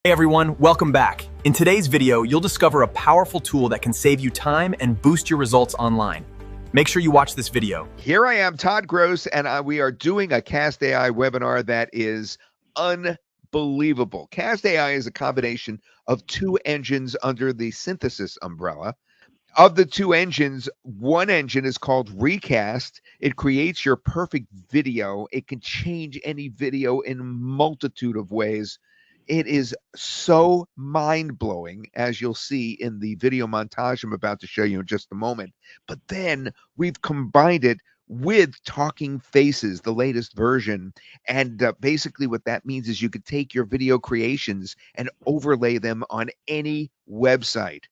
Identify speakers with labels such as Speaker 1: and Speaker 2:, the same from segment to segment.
Speaker 1: Hey everyone, welcome back. In today's video, you'll discover a powerful tool that can save you time and boost your results online. Make sure you watch this video.
Speaker 2: Here I am, Todd Gross, and we are doing a CastAI webinar that is unbelievable. CastAI is a combination of two engines under the synthesis umbrella. Of the two engines, one engine is called Recast. It creates your perfect video. It can change any video in a multitude of ways. It is so mind-blowing, as you'll see in the video montage I'm about to show you in just a moment. But then we've combined it with Talking Faces, the latest version. And basically what that means is you could take your video creations and overlay them on any website.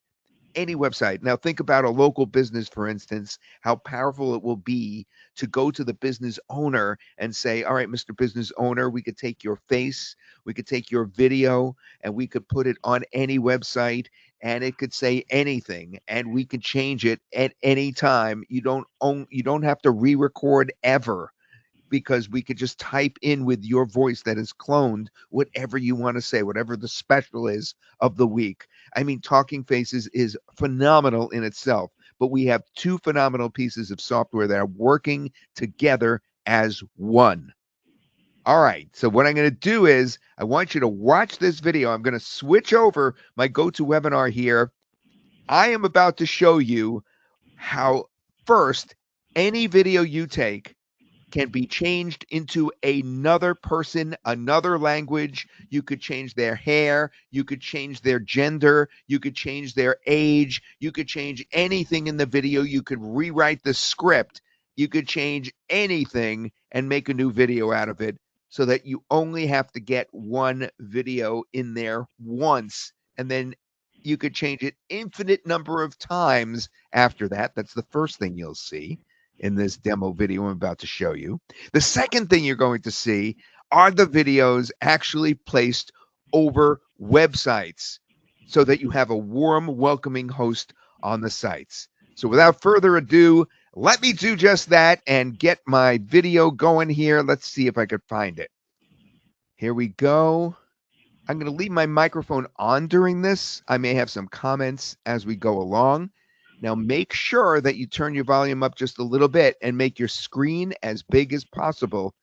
Speaker 2: Any website. Now think about a local business, for instance, how powerful it will be to go to the business owner and say, all right, Mr. Business Owner, we could take your face, we could take your video, and we could put it on any website, and it could say anything, and we could change it at any time. You don't have to re-record ever, because we could just type in with your voice that is cloned whatever you want to say, whatever the special is of the week. I mean, Talking Faces is phenomenal in itself, but we have two phenomenal pieces of software that are working together as one. All right, so what I'm going to do is I want you to watch this video. I'm going to switch over my GoToWebinar here. I am about to show you how first any video you take can be changed into another person, another language. You could change their hair, you could change their gender, you could change their age, you could change anything in the video, you could rewrite the script, you could change anything and make a new video out of it, so that you only have to get one video in there once, and then you could change it infinite number of times after that. That's the first thing you'll see in this demo video I'm about to show you. The second thing you're going to see are the videos actually placed over websites so that you have a warm, welcoming host on the sites. So without further ado, let me do just that and get my video going here. Let's see if I could find it. Here we go. I'm going to leave my microphone on during this. I may have some comments as we go along. Now make sure that you turn your volume up just a little bit and make your screen as big as possible.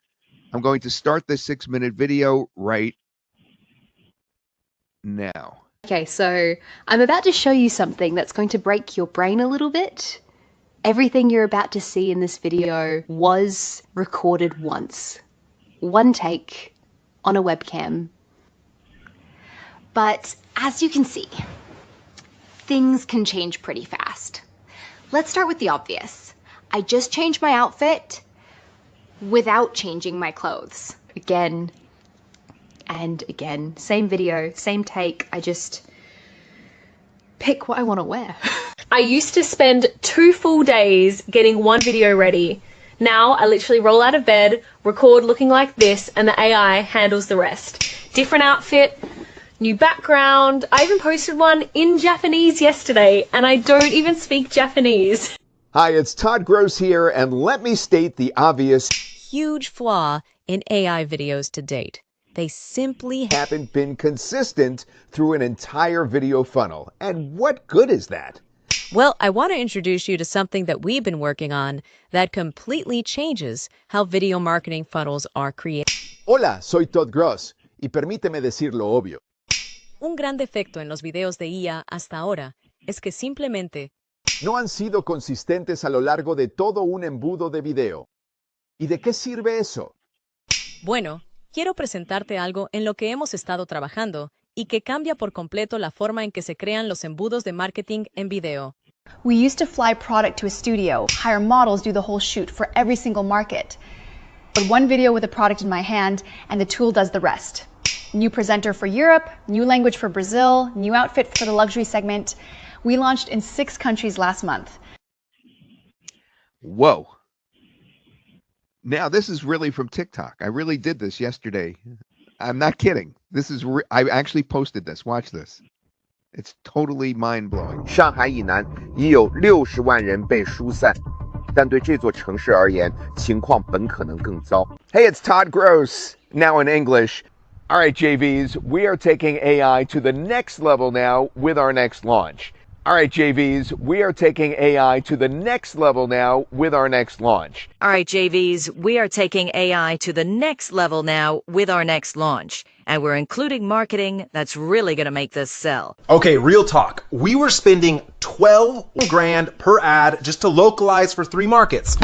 Speaker 2: I'm going to start this 6-minute video right now.
Speaker 3: Okay, so I'm about to show you something that's going to break your brain a little bit. Everything you're about to see in this video was recorded once. One take on a webcam. But as you can see, things can change pretty fast. Let's start with the obvious. I just changed my outfit without changing my clothes. Again and again, same video, same take. I just pick what I want to wear.
Speaker 4: I used to spend 2 full days getting one video ready. Now I literally roll out of bed, record looking like this, and the AI handles the rest. Different outfit, new background. I even posted one in Japanese yesterday, and I don't even speak Japanese.
Speaker 2: Hi, it's Todd Gross here, and let me state the obvious.
Speaker 5: Huge flaw in AI videos to date. They simply
Speaker 2: haven't been consistent through an entire video funnel. And what good is that?
Speaker 5: Well, I want to introduce you to something that we've been working on that completely changes how video marketing funnels are created.
Speaker 6: Hola, soy Todd Gross, y permíteme decir lo obvio.
Speaker 5: Un gran defecto en los videos de IA hasta ahora es que simplemente
Speaker 6: no han sido consistentes a lo largo de todo un embudo de video. ¿Y de qué sirve eso?
Speaker 5: Bueno, quiero presentarte algo en lo que hemos estado trabajando y que cambia por completo la forma en que se crean los embudos de marketing en video.
Speaker 7: We used to fly product to a studio, hire models, do the whole shoot for every single market. But one video with a product in my hand and the tool does the rest. New presenter for Europe, new language for Brazil, new outfit for the luxury segment. We launched in 6 countries last month.
Speaker 2: Whoa. Now, this is really from TikTok. I really did this yesterday. I'm not kidding. This is I actually posted this. Watch this. It's totally mind-blowing.
Speaker 8: 上海以南已有60万人被疏散，但对这座城市而言，情况本可能更糟。
Speaker 2: Hey, it's Todd Gross. Now in English.
Speaker 8: All right, JVs, we are taking AI to the next level now with our next launch. All right, JVs, we are taking AI to the next level now with our next launch.
Speaker 9: All right, JVs, we are taking AI to the next level now with our next launch. And we're including marketing that's really going to make this sell.
Speaker 10: Okay, real talk. We were spending 12 grand per ad just to localize for 3 markets.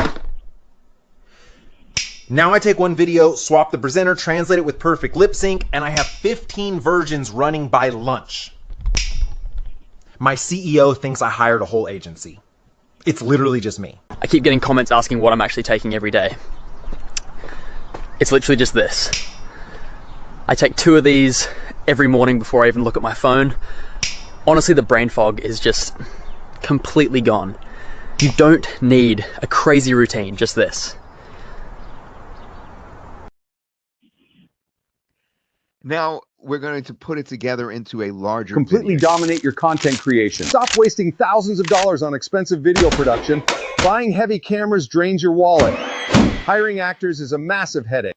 Speaker 10: Now I take one video, swap the presenter, translate it with perfect lip sync, and I have 15 versions running by lunch. My CEO thinks I hired a whole agency. It's literally just me.
Speaker 11: I keep getting comments asking what I'm actually taking every day. It's literally just this. I take 2 of these every morning before I even look at my phone. Honestly, the brain fog is just completely gone. You don't need a crazy routine, just this.
Speaker 2: Now we're going to put it together into a larger
Speaker 12: Completely
Speaker 2: video.
Speaker 12: dominate your content creation. Stop wasting thousands of dollars on expensive video production. Buying heavy cameras drains your wallet. Hiring actors is a massive headache.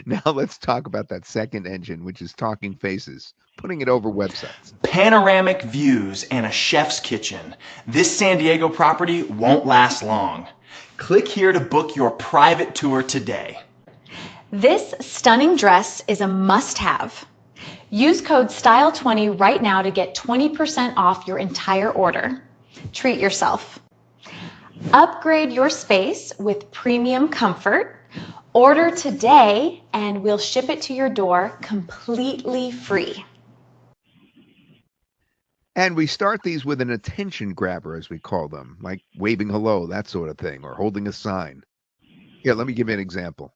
Speaker 2: Now let's talk about that second engine, which is Talking Faces, putting it over websites.
Speaker 13: Panoramic views and a chef's kitchen. This San Diego property won't last long. Click here to book your private tour today.
Speaker 3: This stunning dress is a must-have. Use code STYLE20 right now to get 20% off your entire order. Treat yourself. Upgrade your space with premium comfort. Order today and we'll ship it to your door completely free.
Speaker 2: And we start these with an attention grabber, as we call them, like waving hello, that sort of thing, or holding a sign. Here, let me give you an example.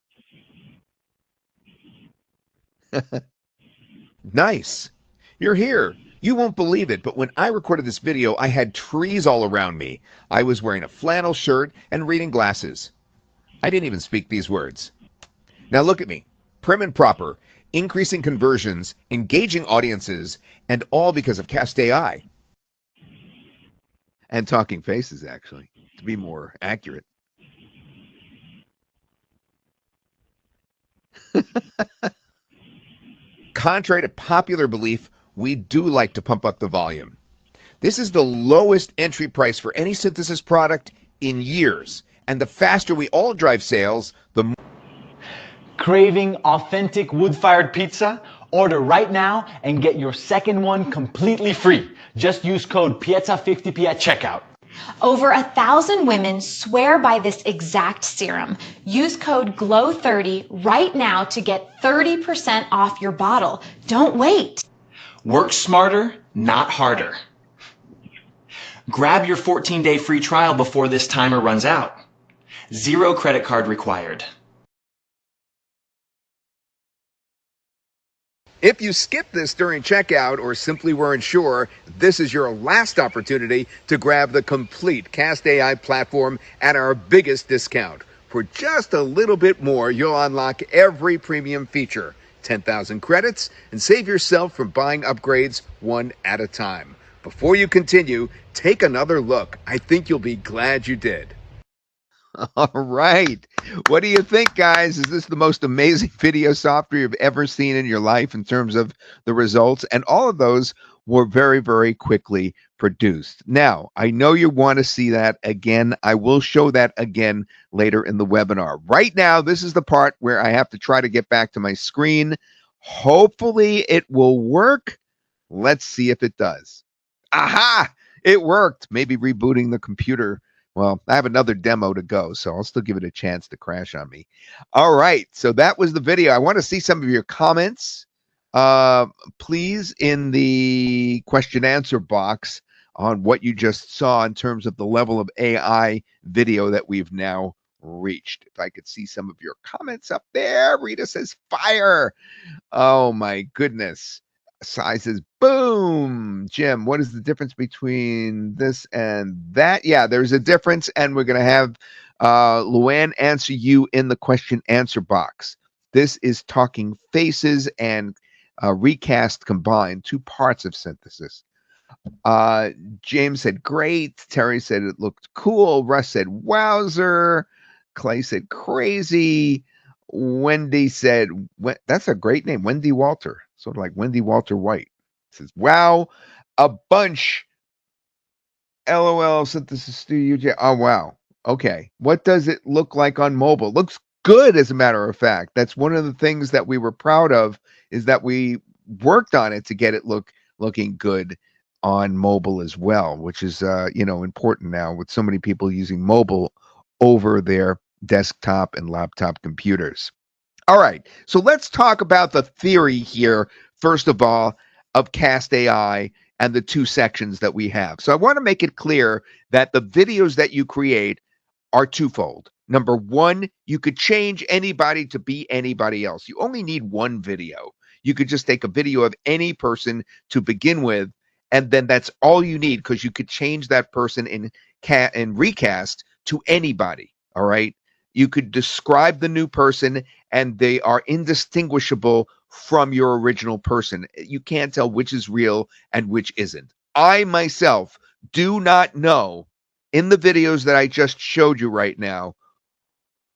Speaker 2: Nice. You're here. You won't believe it, but when I recorded this video, I had trees all around me. I was wearing a flannel shirt and reading glasses. I didn't even speak these words. Now look at me. Prim and proper, increasing conversions, engaging audiences, and all because of CastAI. And Talking Faces, actually, to be more accurate. Contrary to popular belief, we do like to pump up the volume. This is the lowest entry price for any synthesis product in years. And the faster we all drive sales, the more.
Speaker 13: Craving authentic wood-fired pizza? Order right now and get your second one completely free. Just use code PIEZZA50P at checkout.
Speaker 3: Over 1,000 women swear by this exact serum. Use code GLOW30 right now to get 30% off your bottle. Don't wait.
Speaker 13: Work smarter, not harder. Grab your 14-day free trial before this timer runs out. 0 credit card required.
Speaker 2: If you skipped this during checkout or simply weren't sure, this is your last opportunity to grab the complete CastAI platform at our biggest discount. For just a little bit more, you'll unlock every premium feature, 10,000 credits, and save yourself from buying upgrades one at a time. Before you continue, take another look. I think you'll be glad you did. All right. What do you think, guys? Is this the most amazing video software you've ever seen in your life in terms of the results? And all of those were very, very quickly produced. Now, I know you want to see that again. I will show that again later in the webinar. Right now, this is the part where I have to try to get back to my screen. Hopefully, it will work. Let's see if it does. Aha! It worked. Maybe rebooting the computer. Well, I have another demo to go, so I'll still give it a chance to crash on me. All right, so that was the video. I want to see some of your comments, please, in the question answer box on what you just saw in terms of the level of AI video that we've now reached. If I could see some of your comments up there. Rita says fire. Oh, my goodness. Sai says, boom. Jim, what is the difference between this and that? Yeah, there's a difference, and we're going to have Luann answer you in the question answer box. This is Talking Faces and Recast combined, 2 parts of synthesis. James said, great. Terry said it looked cool. Russ said, wowzer. Clay said, crazy. Wendy said, that's a great name, Wendy Walter, sort of like Wendy Walter White. Says, wow, a bunch. LOL Synthesis Studio. Oh, wow. Okay. What does it look like on mobile? Looks good, as a matter of fact. That's one of the things that we were proud of, is that we worked on it to get it looking good on mobile as well, which is important now with so many people using mobile over their desktop and laptop computers. All right. So let's talk about the theory here, first of all, of CastAI and the two sections that we have. So I want to make it clear that the videos that you create are twofold. Number one, you could change anybody to be anybody else. You only need one video. You could just take a video of any person to begin with, and then that's all you need, because you could change that person in recast to anybody. All right. You could describe the new person, and they are indistinguishable from your original person. You can't tell which is real and which isn't. I myself do not know, in the videos that I just showed you right now,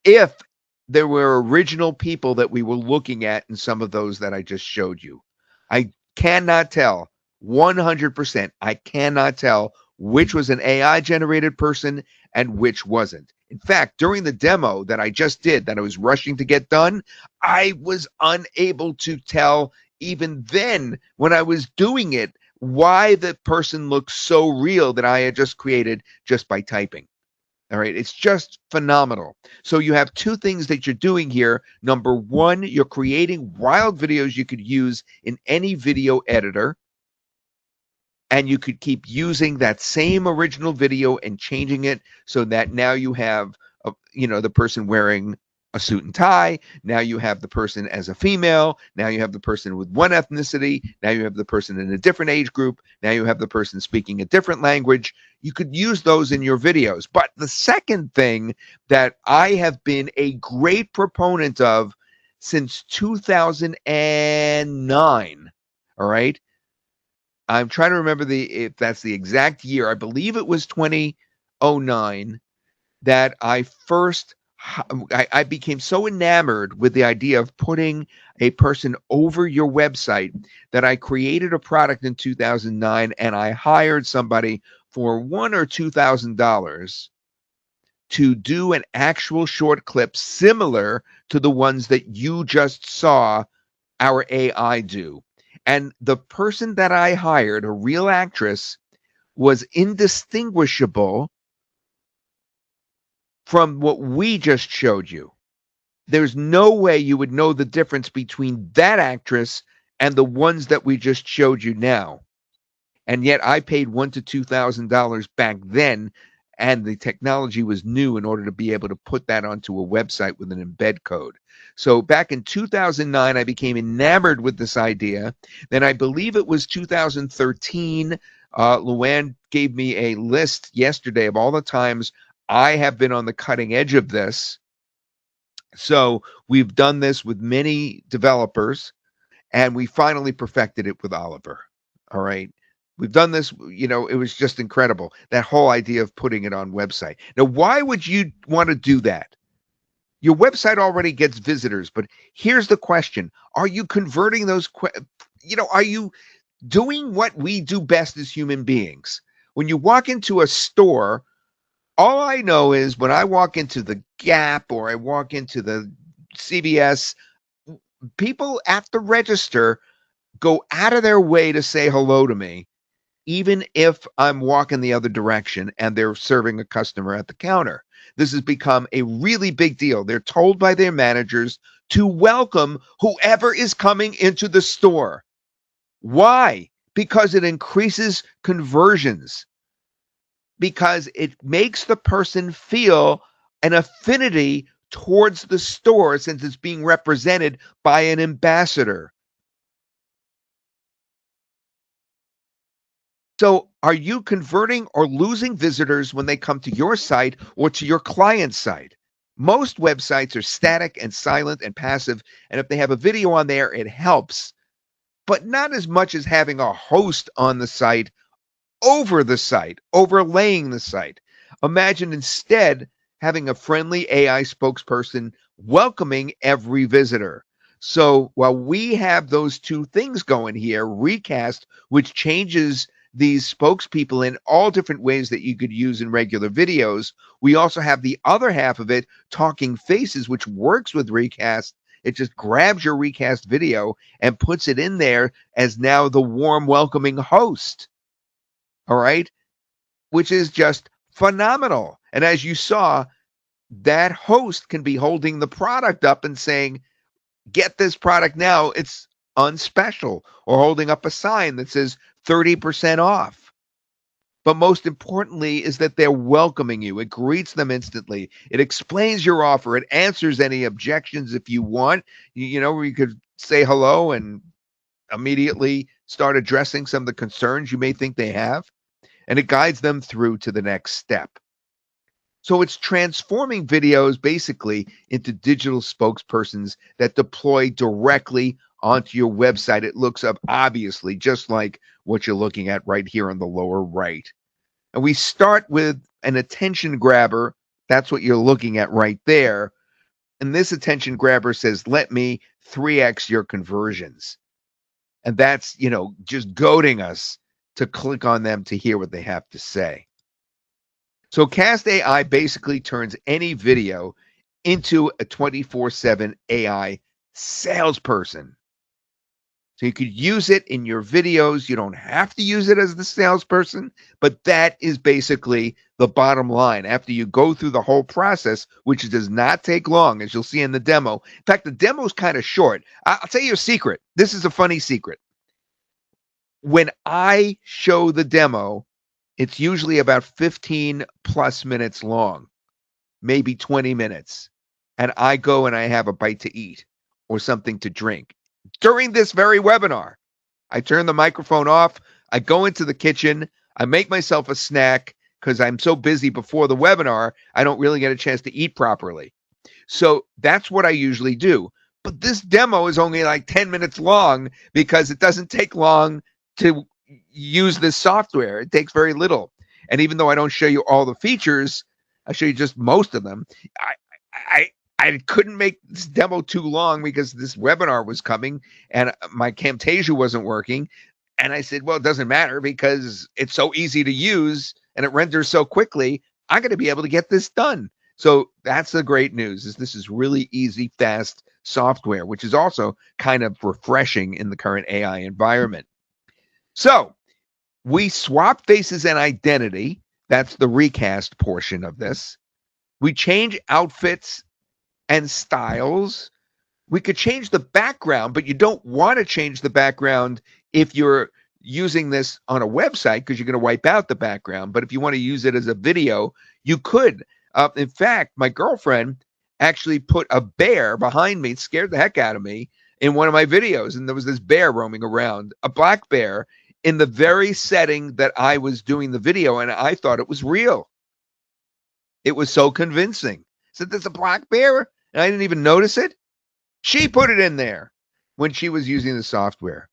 Speaker 2: if there were original people that we were looking at in some of those that I just showed you. I cannot tell 100%. I cannot tell which was an AI generated person and which wasn't. In fact, during the demo that I just did, that I was rushing to get done, I was unable to tell, even then when I was doing it, why the person looked so real that I had just created just by typing. All right, it's just phenomenal. So you have two things that you're doing here. Number one, you're creating wild videos you could use in any video editor, and you could keep using that same original video and changing it so that now you have, the person wearing a suit and tie. Now you have the person as a female. Now you have the person with one ethnicity. Now you have the person in a different age group. Now you have the person speaking a different language. You could use those in your videos. But the second thing that I have been a great proponent of since 2009, all right? I'm trying to remember if that's the exact year. I believe it was 2009 that I became so enamored with the idea of putting a person over your website that I created a product in 2009, and I hired somebody for $1,000 or $2,000 to do an actual short clip similar to the ones that you just saw our AI do. And the person that I hired, a real actress, was indistinguishable from what we just showed you. There's no way you would know the difference between that actress and the ones that we just showed you now. And yet I paid $1,000 to $2,000 back then, and the technology was new in order to be able to put that onto a website with an embed code. So back in 2009, I became enamored with this idea. Then I believe it was 2013, Luann gave me a list yesterday of all the times I have been on the cutting edge of this. So we've done this with many developers, and we finally perfected it with Oliver. All right. We've done this, it was just incredible, that whole idea of putting it on website. Now, why would you want to do that? Your website already gets visitors, but here's the question. Are you converting those, are you doing what we do best as human beings? When you walk into a store, all I know is when I walk into the Gap or I walk into the CVS, people at the register go out of their way to say hello to me, even if I'm walking the other direction and they're serving a customer at the counter. This has become a really big deal. They're told by their managers to welcome whoever is coming into the store. Why? Because it increases conversions. Because it makes the person feel an affinity towards the store since it's being represented by an ambassador. So are you converting or losing visitors when they come to your site or to your client's site? Most websites are static and silent and passive, and if they have a video on there, it helps, but not as much as having a host on the site, over the site, overlaying the site. Imagine instead having a friendly AI spokesperson welcoming every visitor. So while we have those two things going here, Recast, which changes these spokespeople in all different ways that you could use in regular videos, we also have the other half of it, Talking Faces, which works with Recast. It just grabs your Recast video and puts it in there as now the warm, welcoming host. All right, which is just phenomenal. And as you saw, that host can be holding the product up and saying, get this product now, it's on special, or holding up a sign that says 30% off. But most importantly is that they're welcoming you. It greets them instantly. It explains your offer. It answers any objections if you want. You know, you could say hello and immediately start addressing some of the concerns you may think they have. And it guides them through to the next step. So it's transforming videos basically into digital spokespersons that deploy directly onto your website. It looks up obviously just like what you're looking at right here on the lower right. And we start with an attention grabber. That's what you're looking at right there. And this attention grabber says, let me 3x your conversions. And that's, you know, just goading us to click on them to hear what they have to say. So CastAI basically turns any video into a 24/7 AI salesperson. So you could use it in your videos. You don't have to use it as the salesperson, but that is basically the bottom line. After you go through the whole process, which does not take long, as you'll see in the demo. In fact, the demo is kind of short. I'll tell you a secret. This is a funny secret. When I show the demo, it's usually about 15 plus minutes long, maybe 20 minutes. And I go and I have a bite to eat or something to drink. During this very webinar, I turn the microphone off. I go into the kitchen. I make myself a snack because I'm so busy before the webinar, I don't really get a chance to eat properly. So that's what I usually do. But this demo is only like 10 minutes long because it doesn't take long to use this software. It takes very little. And even though I don't show you all the features, I show you just most of them. I couldn't make this demo too long because this webinar was coming and my Camtasia wasn't working. And I said, well, it doesn't matter because it's so easy to use and it renders so quickly. I'm going to be able to get this done. So that's the great news, is this is really easy, fast software, which is also kind of refreshing in the current AI environment. So we swap faces and identity. That's the recast portion of this. We change outfits and styles. We could change the background, but you don't want to change the background if you're using this on a website because you're going to wipe out the background. But if you want to use it as a video, you could. In fact, my girlfriend actually put a bear behind me. It scared the heck out of me in one of my videos. And there was this bear roaming around, a black bear, in the very setting that I was doing the video. And I thought it was real. It was so convincing. Said there's a black bear and I didn't even notice it. She put it in there when she was using the software.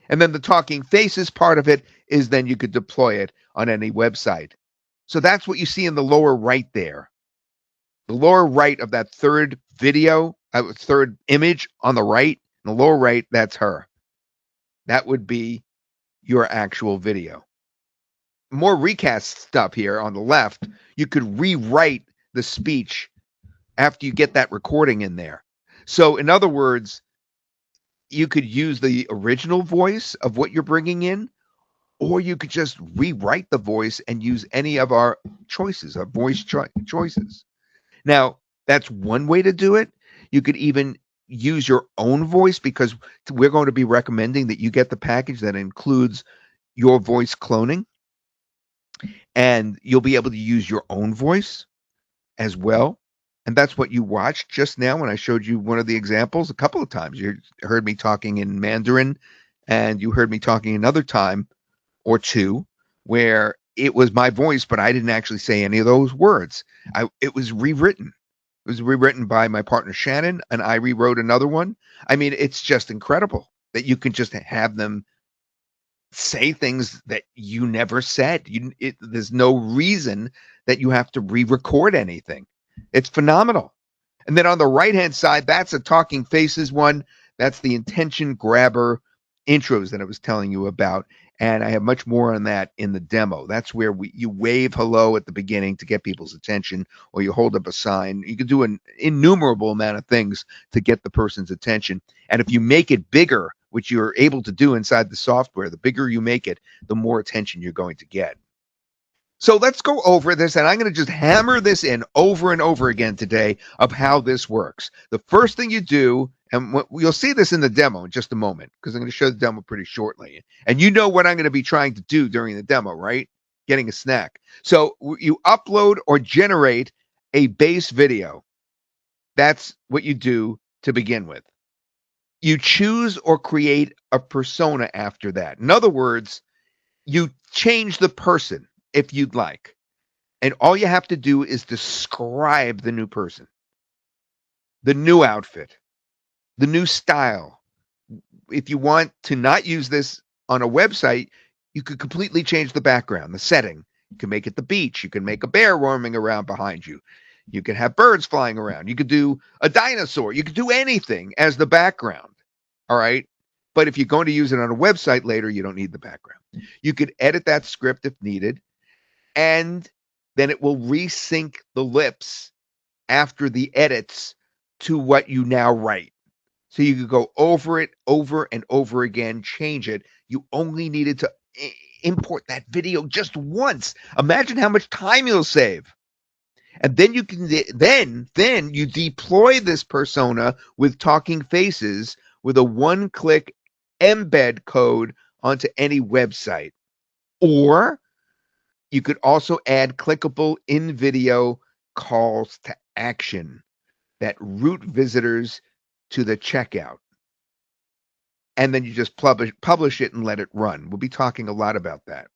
Speaker 2: And then the talking faces part of it is then you could deploy it on any website. So that's what you see in the lower right there. The lower right of that third video, third image on the right, in the lower right, that's her. That would be your actual video. More recast stuff here on the left. You could rewrite the speech after you get that recording in there. So in other words, you could use the original voice of what you're bringing in, or you could just rewrite the voice and use any of our choices, our voice choices. Now, that's one way to do it. You could even use your own voice because we're going to be recommending that you get the package that includes your voice cloning. And you'll be able to use your own voice as well. And that's what you watched just now when I showed you one of the examples a couple of times. You heard me talking in Mandarin, and you heard me talking another time or two where it was my voice, but I didn't actually say any of those words. It was rewritten. It was rewritten by my partner Shannon, and I rewrote another one. I mean, it's just incredible that you can just have them say things that you never said. There's no reason that you have to re-record anything. It's phenomenal. And then on the right-hand side, that's a talking faces one. That's the intention grabber intros that I was telling you about. And I have much more on that in the demo. That's where you wave hello at the beginning to get people's attention, or you hold up a sign. You can do an innumerable amount of things to get the person's attention. And if you make it bigger, which you're able to do inside the software, the bigger you make it, the more attention you're going to get. So let's go over this, and I'm going to just hammer this in over and over again today of how this works. The first thing you do, and you'll see this in the demo in just a moment, because I'm going to show the demo pretty shortly. And you know what I'm going to be trying to do during the demo, right? Getting a snack. So you upload or generate a base video. That's what you do to begin with. You choose or create a persona after that. In other words, you change the person if you'd like. And all you have to do is describe the new person, the new outfit, the new style. If you want to not use this on a website, you could completely change the background, the setting. You can make it the beach. You can make a bear roaming around behind you. You can have birds flying around. You could do a dinosaur. You could do anything as the background. All right. But if you're going to use it on a website later, you don't need the background. You could edit that script if needed, and then it will resync the lips after the edits to what you now write. So you could go over it over and over again, change it. You only needed to import that video just once. Imagine how much time you'll save. And then you can then you deploy this persona with talking faces with a one-click embed code onto any website. Or you could also add clickable in-video calls to action that route visitors to the checkout. And then you just publish it and let it run. We'll be talking a lot about that.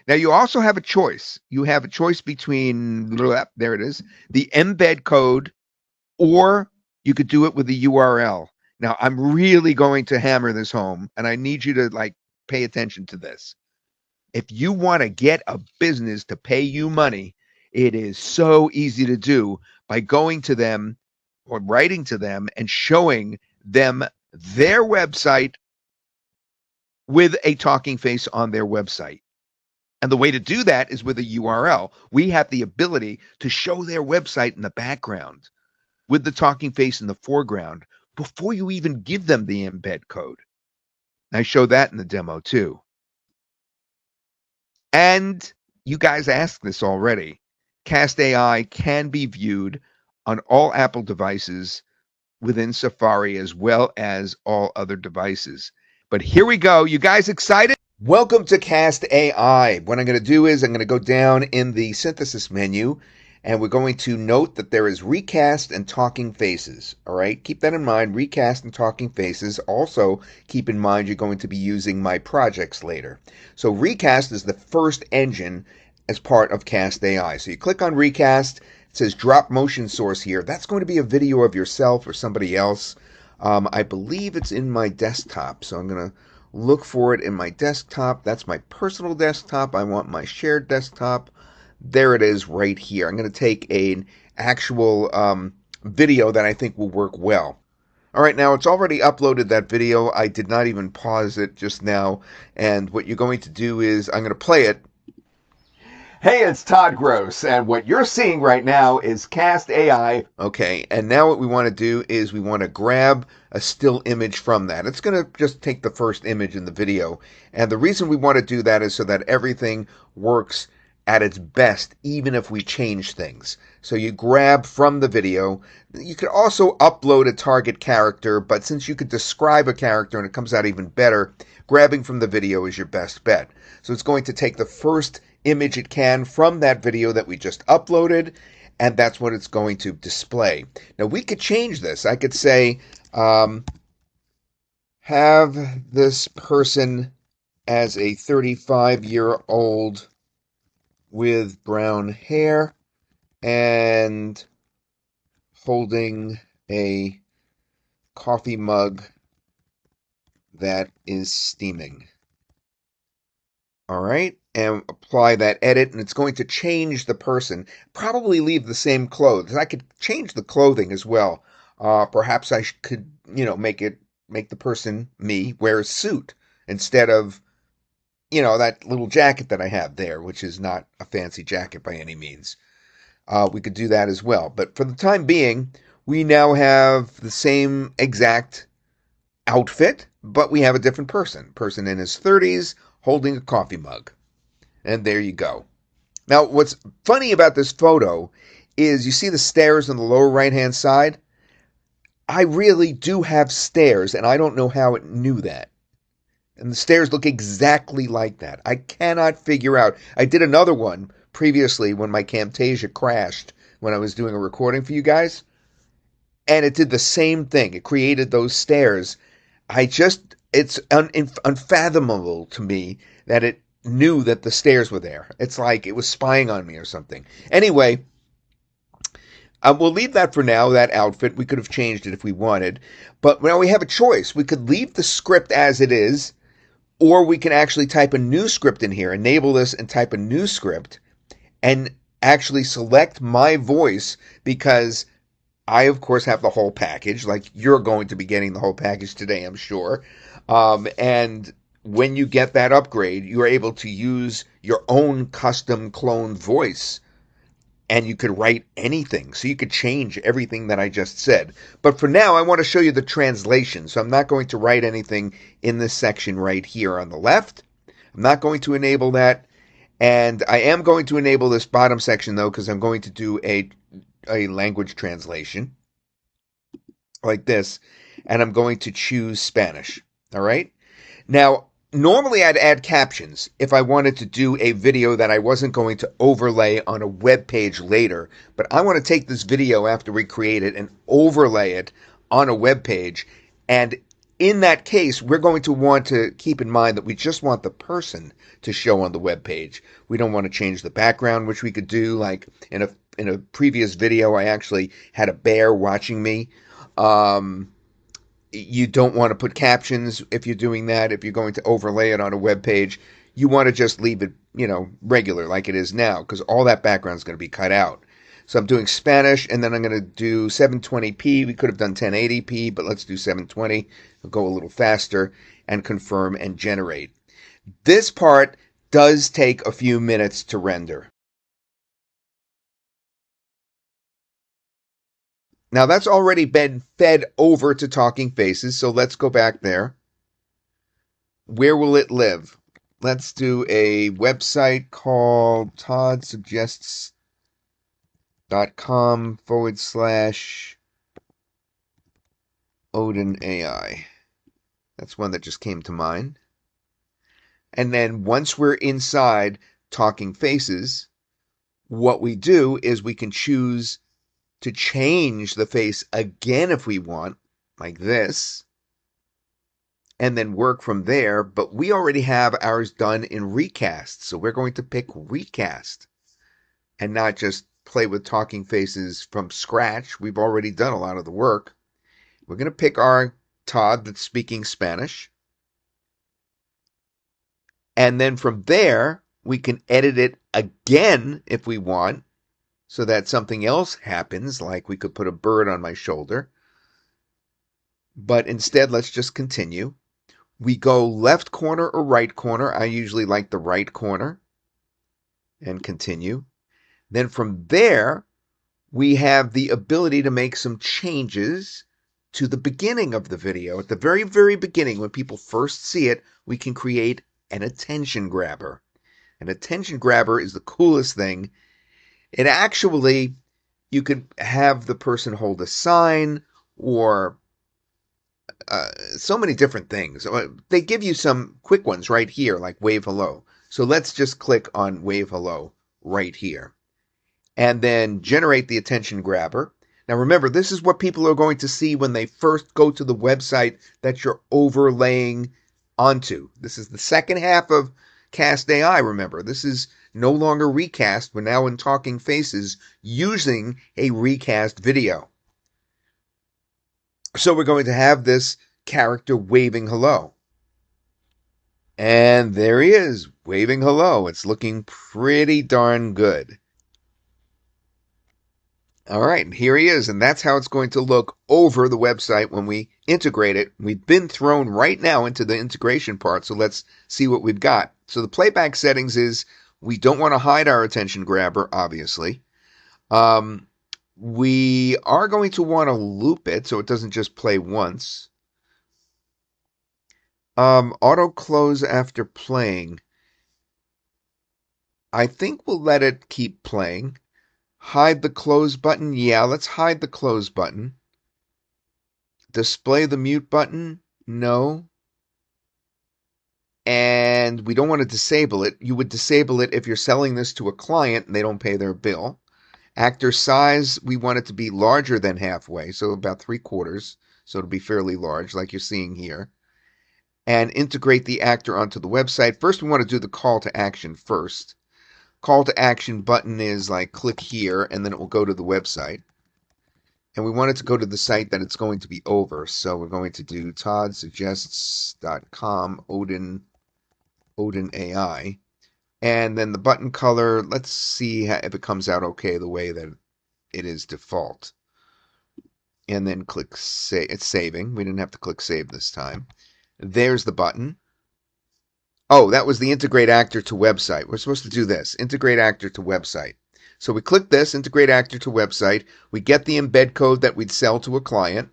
Speaker 2: Now, you also have a choice. You have a choice between, there it is, the embed code, or you could do it with the URL. Now, I'm really going to hammer this home, and I need you to pay attention to this. If you want to get a business to pay you money, it is so easy to do by going to them or writing to them and showing them their website with a talking face on their website. And the way to do that is with a URL. We have the ability to show their website in the background with the talking face in the foreground before you even give them the embed code. I show that in the demo too. And you guys asked this already. CastAI can be viewed on all Apple devices within Safari as well as all other devices. But here we go. You guys excited? Welcome to CastAI. What I'm going to do is I'm going to go down in the synthesis menu, and we're going to note that there is recast and talking faces. All right, keep that in mind, recast and talking faces. Also, keep in mind you're going to be using my projects later. So recast is the first engine as part of CastAI. So you click on recast. It says drop motion source here. That's going to be a video of yourself or somebody else. I believe it's in my desktop, so I'm going to look for it in my desktop. That's my personal desktop. I want my shared desktop. There it is right here. I'm going to take an actual video that I think will work well. All right, now it's already uploaded that video. I did not even pause it just now. And what you're going to do is I'm going to play it. Hey, it's Todd Gross, and what you're seeing right now is CastAI. Okay, and now what we want to do is we want to grab a still image from that. It's going to just take the first image in the video, and the reason we want to do that is so that everything works at its best, even if we change things. So you grab from the video. You could also upload a target character, but since you could describe a character and it comes out even better, grabbing from the video is your best bet. So it's going to take the first image it can from that video that we just uploaded, and that's what it's going to display. Now we could change this. I could say, have this person as a 35-year-old with brown hair and holding a coffee mug that is steaming. All right. and apply that edit, and it's going to change the person. Probably leave the same clothes. I could change the clothing as well. Perhaps I could, make the person, me, wear a suit instead of, that little jacket that I have there, which is not a fancy jacket by any means. We could do that as well. But for the time being, we now have the same exact outfit, but we have a different person. Person in his 30s holding a coffee mug. And there you go. Now, what's funny about this photo is you see the stairs on the lower right-hand side? I really do have stairs, and I don't know how it knew that. And the stairs look exactly like that. I cannot figure out. I did another one previously when my Camtasia crashed when I was doing a recording for you guys. And it did the same thing. It created those stairs. It's unfathomable to me that it knew that the stairs were there. It's like it was spying on me or something. Anyway, we'll leave that for now, that outfit. We could have changed it if we wanted. But now we have a choice. We could leave the script as it is, or we can actually type a new script in here, enable this and type a new script, and actually select my voice, because I, of course, have the whole package. Like, you're going to be getting the whole package today, I'm sure. And when you get that upgrade, you're able to use your own custom cloned voice, and you could write anything. So you could change everything that I just said. But for now, I want to show you the translation. So I'm not going to write anything in this section right here on the left. I'm not going to enable that. And I am going to enable this bottom section, though, because I'm going to do a language translation like this. And I'm going to choose Spanish. All right? Now, normally I'd add captions if I wanted to do a video that I wasn't going to overlay on a web page later, but I want to take this video after we create it and overlay it on a web page. And in that case, we're going to want to keep in mind that we just want the person to show on the web page. We don't want to change the background, which we could do. Like in a previous video, I actually had a bear watching me. You don't want to put captions if you're doing that. If you're going to overlay it on a web page, you want to just leave it, regular like it is now, because all that background is going to be cut out. So I'm doing Spanish, and then I'm going to do 720p. We could have done 1080p, but let's do 720. I'll go a little faster and confirm and generate. This part does take a few minutes to render. Now that's already been fed over to Talking Faces, so let's go back there. Where will it live? Let's do a website called toddsuggests.com/OdinAI. That's one that just came to mind. And then once we're inside Talking Faces, what we do is we can choose to change the face again if we want, like this, and then work from there. But we already have ours done in Recast, so we're going to pick Recast and not just play with Talking Faces from scratch. We've already done a lot of the work. We're going to pick our Todd that's speaking Spanish, and then from there we can edit it again if we want, so that something else happens, like we could put a bird on my shoulder. But instead, let's just continue. We go left corner or right corner. I usually like the right corner. And continue. Then from there, we have the ability to make some changes to the beginning of the video. At the very, very beginning, when people first see it, we can create an attention grabber. An attention grabber is the coolest thing. It actually, you could have the person hold a sign or so many different things. They give you some quick ones right here, like wave hello. So let's just click on wave hello right here. And then generate the attention grabber. Now remember, this is what people are going to see when they first go to the website that you're overlaying onto. This is the second half of CastAI, remember. This is no longer Recast. We're now in Talking Faces using a Recast video. So we're going to have this character waving hello. And And there he is, waving hello. It's looking pretty darn good. All right, here he is, and that's how it's going to look over the website when we integrate it. We've been thrown right now into the integration part, so let's see what we've got. So the playback settings is we don't want to hide our attention grabber, obviously. We are going to want to loop it so it doesn't just play once. Auto close after playing. I think we'll let it keep playing. Hide the close button. Yeah, let's hide the close button. Display the mute button. No. And we don't want to disable it. You would disable it if you're selling this to a client and they don't pay their bill. Actor size, we want it to be larger than halfway, so about 3/4. So it'll be fairly large, like you're seeing here. And integrate the actor onto the website. First, we want to do the call to action first. Call to action button is like click here, and then it will go to the website. And we want it to go to the site that it's going to be over. So we're going to do toddsuggests.com, Odin AI. And then the button color, let's see if it comes out okay the way that it is default. And then click save. It's saving. We didn't have to click save this time. There's the button. Oh, that was the integrate actor to website. We're supposed to do this, integrate actor to website. So we click this, integrate actor to website. We get the embed code that we'd sell to a client.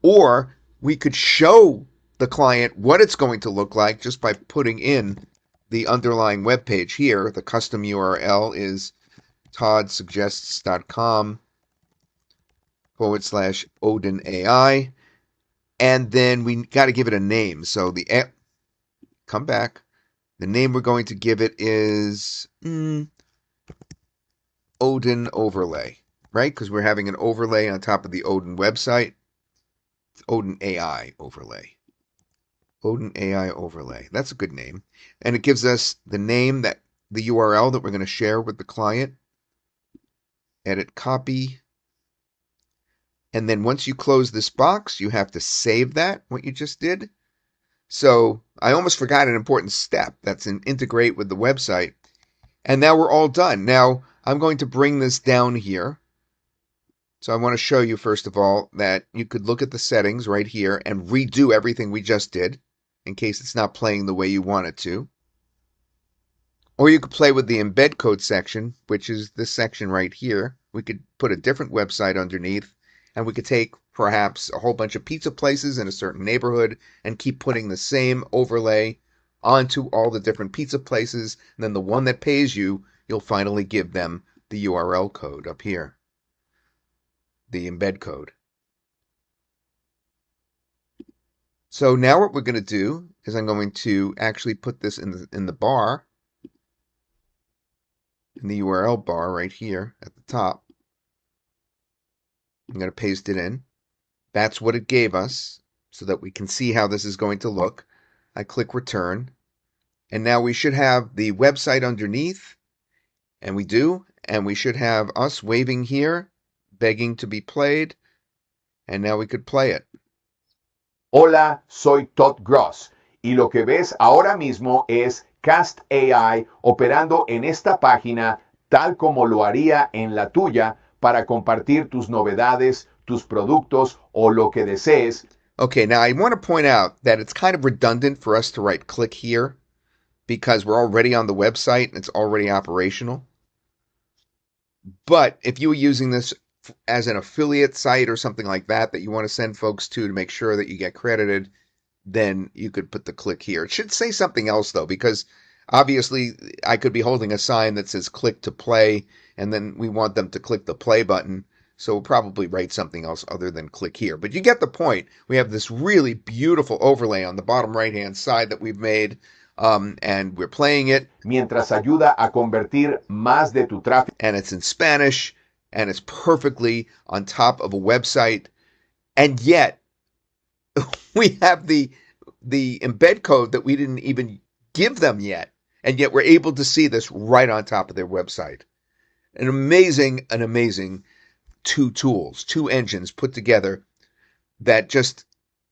Speaker 2: Or we could show the client what it's going to look like just by putting in the underlying web page here. The custom URL is toddsuggests.com/Odin AI. And then we got to give it a name. So come back. The name we're going to give it is Odin Overlay, right? Because we're having an overlay on top of the Odin website. It's Odin AI Overlay. Odin AI Overlay. That's a good name. And it gives us the name, the URL that we're going to share with the client. Edit copy. And then once you close this box, you have to save that, what you just did. So I almost forgot an important step. That's an integrate with the website. And now we're all done. Now I'm going to bring this down here. So I want to show you, first of all, that you could look at the settings right here and redo everything we just did in case it's not playing the way you want it to. Or you could play with the embed code section, which is this section right here. We could put a different website underneath, and we could take perhaps a whole bunch of pizza places in a certain neighborhood and keep putting the same overlay onto all the different pizza places. And then the one that pays you, you'll finally give them the URL code up here, the embed code. So now what we're going to do is I'm going to actually put this in the bar, in the URL bar right here at the top. I'm going to paste it in. That's what it gave us so that we can see how this is going to look. I click return. And now we should have the website underneath. And we do. And we should have us waving here, begging to be played. And now we could play it.
Speaker 8: Hola, soy Todd Gross. Y lo que ves ahora mismo es CastAI operando en esta página tal como lo haría en la tuya para compartir tus novedades, tus productos o lo que desees.
Speaker 2: Okay, now I want to point out that it's kind of redundant for us to right click here because we're already on the website and it's already operational. But if you were using this as an affiliate site or something like that you want to send folks to make sure that you get credited, then you could put the click here. It should say something else though, because obviously I could be holding a sign that says click to play, and then we want them to click the play button. So we'll probably write something else other than click here. But you get the point. We have this really beautiful overlay on the bottom right-hand side that we've made, and we're playing it.
Speaker 8: Mientras ayuda a convertir más de tu tráfico.
Speaker 2: And it's in Spanish, and it's perfectly on top of a website. And yet, we have the embed code that we didn't even give them yet. And yet we're able to see this right on top of their website. An amazing two tools, two engines put together that just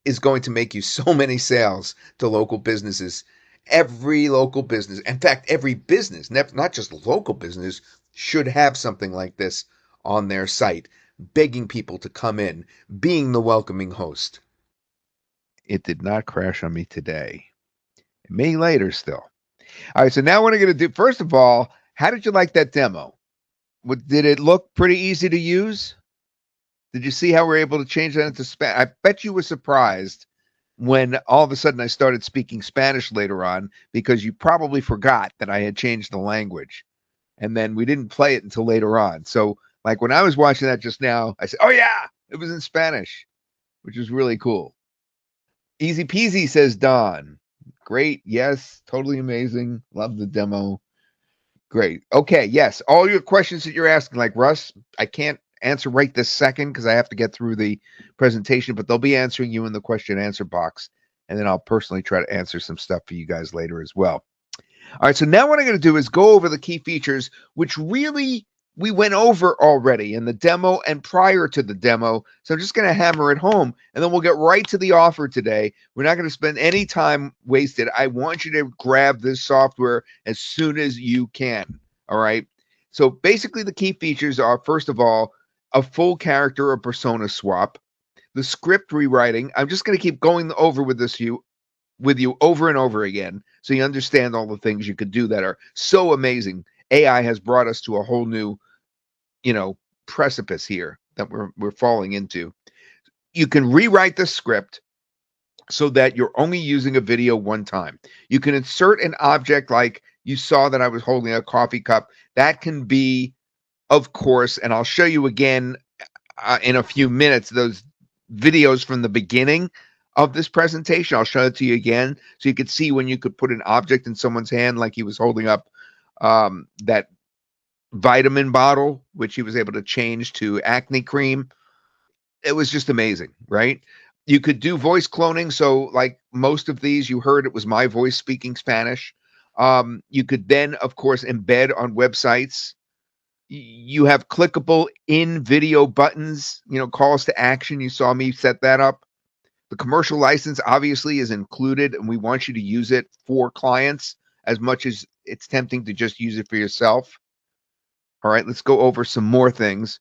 Speaker 2: is going to make you so many sales to local businesses. Every local business, in fact, every business, not just local business, should have something like this on their site, begging people to come in, being the welcoming host. It did not crash on me today. It may later still. All right, so now what I'm going to do, first of all, how did you like that demo? Did it look pretty easy to use? Did you see how we're able to change that into Spanish? I bet you were surprised when all of a sudden I started speaking Spanish later on, because you probably forgot that I had changed the language. And then we didn't play it until later on. So like when I was watching that just now, I said, oh yeah, it was in Spanish, which was really cool. Easy peasy, says Don. Great. Yes. Totally amazing. Love the demo. Great. Okay. Yes. All your questions that you're asking, like Russ, I can't answer right this second because I have to get through the presentation, but they'll be answering you in the question and answer box. And then I'll personally try to answer some stuff for you guys later as well. All right. So now what I'm going to do is go over the key features, which really we went over already in the demo and prior to the demo. So I'm just going to hammer it home, and then we'll get right to the offer today. We're not going to spend any time wasted. I want you to grab this software as soon as you can. All right. So basically the key features are, first of all, a full character or persona swap, the script rewriting. I'm just going to keep going over with you over and over again, so you understand all the things you could do that are so amazing. AI has brought us to a whole new, precipice here that we're falling into. You can rewrite the script so that you're only using a video one time. You can insert an object, like you saw that I was holding a coffee cup. That can be, of course, and I'll show you again in a few minutes, those videos from the beginning of this presentation. I'll show it to you again so you could see when you could put an object in someone's hand, like he was holding up that vitamin bottle, which he was able to change to acne cream. It was just amazing, right? You could do voice cloning. So like most of these, you heard it was my voice speaking Spanish. You could then, of course, embed on websites. You have clickable in video buttons, calls to action. You saw me set that up. The commercial license obviously is included, and we want you to use it for clients as much as it's tempting to just use it for yourself. All right, let's go over some more things.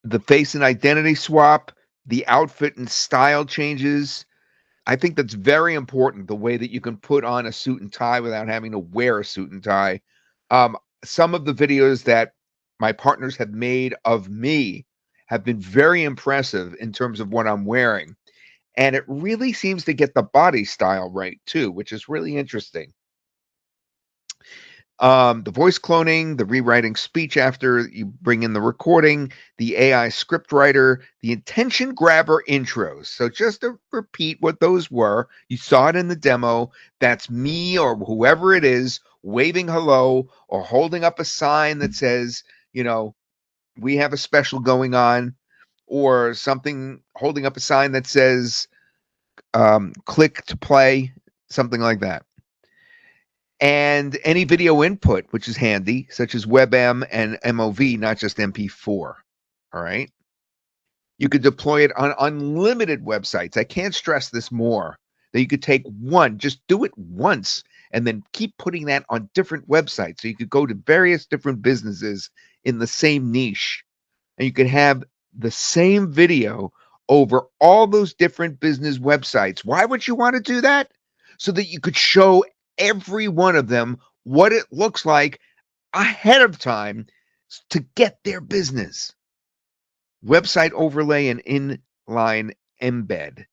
Speaker 2: The face and identity swap, the outfit and style changes. I think that's very important, the way that you can put on a suit and tie without having to wear a suit and tie. Some of the videos that my partners have made of me have been very impressive in terms of what I'm wearing. And it really seems to get the body style right too, which is really interesting. The voice cloning, the rewriting speech after you bring in the recording, the AI script writer, the intention grabber intros. So just to repeat what those were, you saw it in the demo. That's me or whoever it is waving hello or holding up a sign that says, we have a special going on, or something, holding up a sign that says, click to play, something like that. And any video input, which is handy, such as WebM and MOV, not just MP4. All right. You could deploy it on unlimited websites. I can't stress this more, that you could take one, just do it once, and then keep putting that on different websites. So you could go to various different businesses in the same niche, and you could have the same video over all those different business websites. Why would you want to do that? So that you could show every one of them what it looks like ahead of time to get their business. Website overlay and inline embed,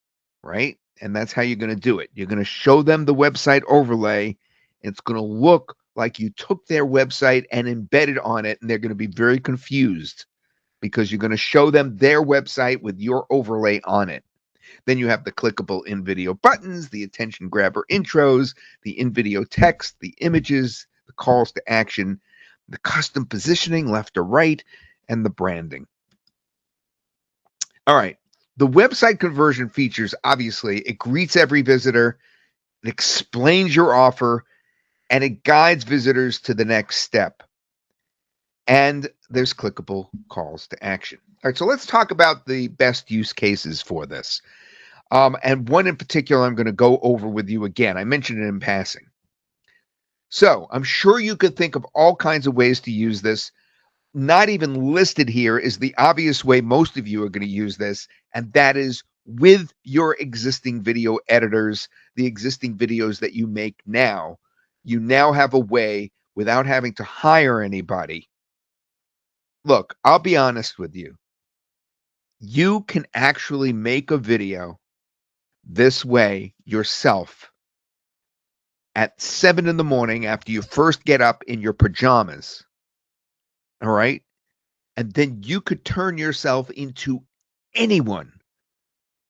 Speaker 2: right? And that's how you're going to do it. You're going to show them the website overlay. It's going to look like you took their website and embedded on it, and they're going to be very confused because you're going to show them their website with your overlay on it. Then you have the clickable in-video buttons, the attention grabber intros, the in-video text, the images, the calls to action, the custom positioning left or right, and the branding. All right. The website conversion features, obviously, it greets every visitor, it explains your offer, and it guides visitors to the next step. And there's clickable calls to action. All right, so let's talk about the best use cases for this. And one in particular I'm going to go over with you again. I mentioned it in passing. So I'm sure you could think of all kinds of ways to use this. Not even listed here is the obvious way most of you are going to use this, and that is with your existing video editors, the existing videos that you make now. You now have a way without having to hire anybody. Look, I'll be honest with you. You can actually make a video this way yourself at 7 in the morning after you first get up in your pajamas. All right. And then you could turn yourself into anyone,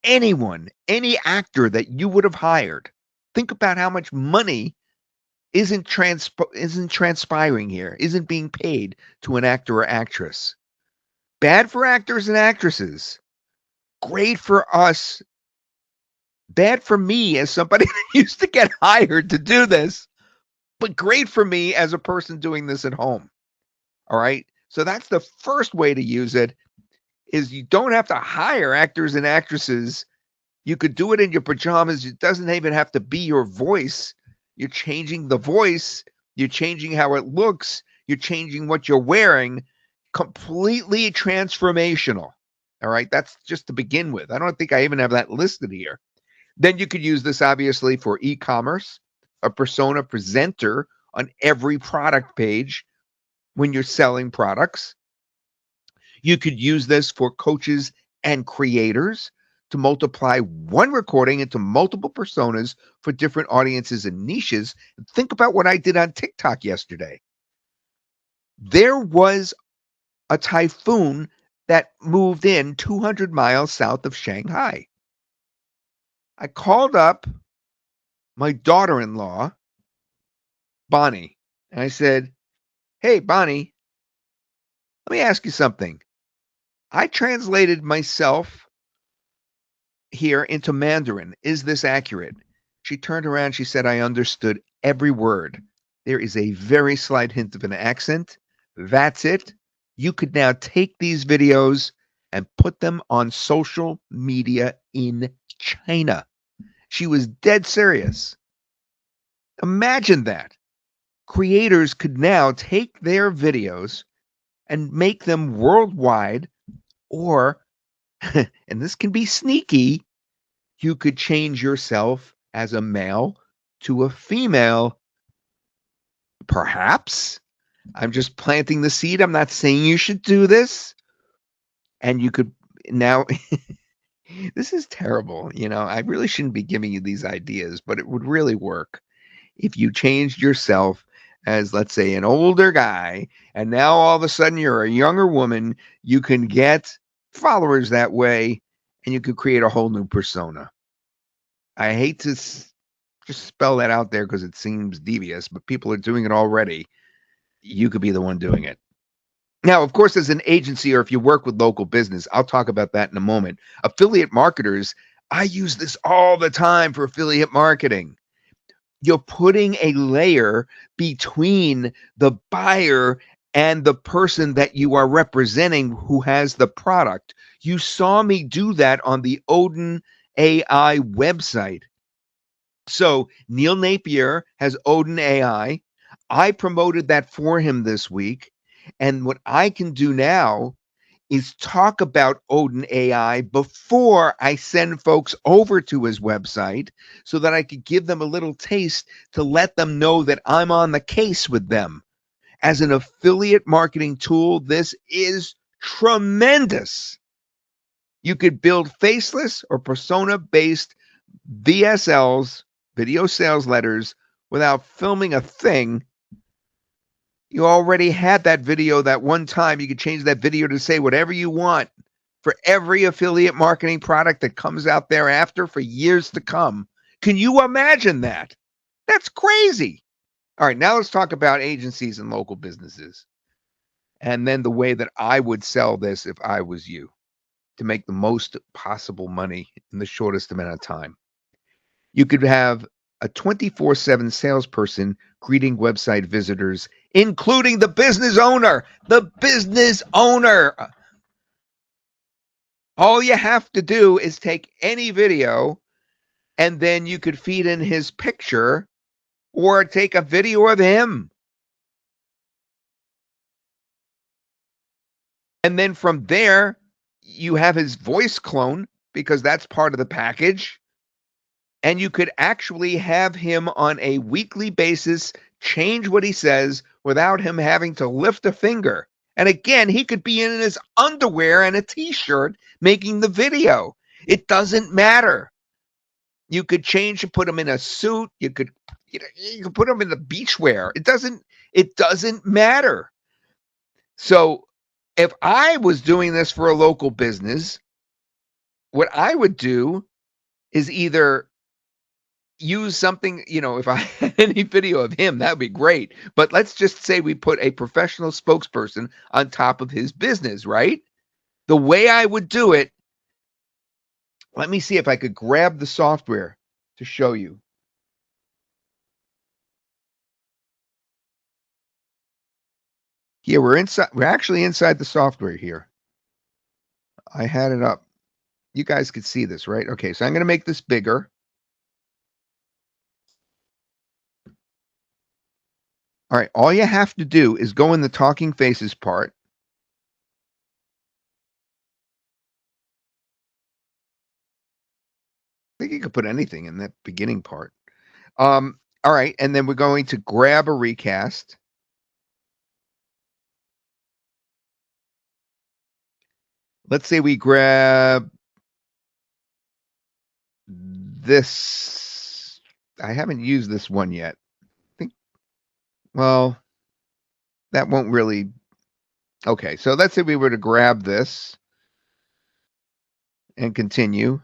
Speaker 2: any actor that you would have hired. Think about how much money isn't transpiring here, isn't being paid to an actor or actress. Bad for actors and actresses. Great for us. Bad for me as somebody that used to get hired to do this, but great for me as a person doing this at home. All right. So that's the first way to use it, is you don't have to hire actors and actresses. You could do it in your pajamas. It doesn't even have to be your voice. You're changing the voice. You're changing how it looks. You're changing what you're wearing. Completely transformational. All right. That's just to begin with. I don't think I even have that listed here. Then you could use this obviously for e-commerce, a persona presenter on every product page when you're selling products. You could use this for coaches and creators to multiply one recording into multiple personas for different audiences and niches. Think about what I did on TikTok yesterday. There was a typhoon that moved in 200 miles south of Shanghai. I called up my daughter-in-law, Bonnie, and I said, "Hey, Bonnie, let me ask you something. I translated myself here into Mandarin. Is this accurate?" She turned around. She said, "I understood every word. There is a very slight hint of an accent. That's it. You could now take these videos and put them on social media in China." She was dead serious. Imagine that. Creators could now take their videos and make them worldwide, or, and this can be sneaky, you could change yourself as a male to a female. Perhaps. I'm just planting the seed. I'm not saying you should do this. And you could now, this is terrible. You know, I really shouldn't be giving you these ideas, but it would really work if you changed yourself as, let's say, an older guy, and now all of a sudden you're a younger woman. You can get followers that way, and you could create a whole new persona. I hate to just spell that out there because it seems devious, but people are doing it already. You could be the one doing it. Now, of course, as an agency, or if you work with local business, I'll talk about that in a moment. Affiliate marketers, I use this all the time for affiliate marketing. You're putting a layer between the buyer and the person that you are representing who has the product. You saw me do that on the Odin AI website. So Neil Napier has Odin AI. I promoted that for him this week. And what I can do now is talk about Odin AI before I send folks over to his website, so that I could give them a little taste to let them know that I'm on the case with them. As an affiliate marketing tool, this is tremendous. You could build faceless or persona-based VSLs, video sales letters, without filming a thing. You already had that video that one time. You could change that video to say whatever you want for every affiliate marketing product that comes out thereafter for years to come. Can you imagine that? That's crazy. All right, now let's talk about agencies and local businesses, and then the way that I would sell this if I was you, to make the most possible money in the shortest amount of time. You could have a 24/7 salesperson greeting website visitors, including the business owner. The business owner. All you have to do is take any video, and then you could feed in his picture or take a video of him. And then from there, you have his voice clone because that's part of the package. And you could actually have him on a weekly basis change what he says without him having to lift a finger. And again, he could be in his underwear and a t-shirt making the video. It doesn't matter. You could change and put him in a suit. You could put him in the beachwear. It doesn't matter. So if I was doing this for a local business, what I would do is either use something, if I had any video of him, that would be great. But let's just say we put a professional spokesperson on top of his business, right? The way I would do it, let me see if I could grab the software to show you. Here, we're actually inside the software here. I had it up. You guys could see this, right? Okay, so I'm going to make this bigger. All right, all you have to do is go in the talking faces part. I think you could put anything in that beginning part. All right, and then we're going to grab a recast. Let's say we grab this. I haven't used this one yet. Well, that won't really. Okay, so let's say we were to grab this and continue.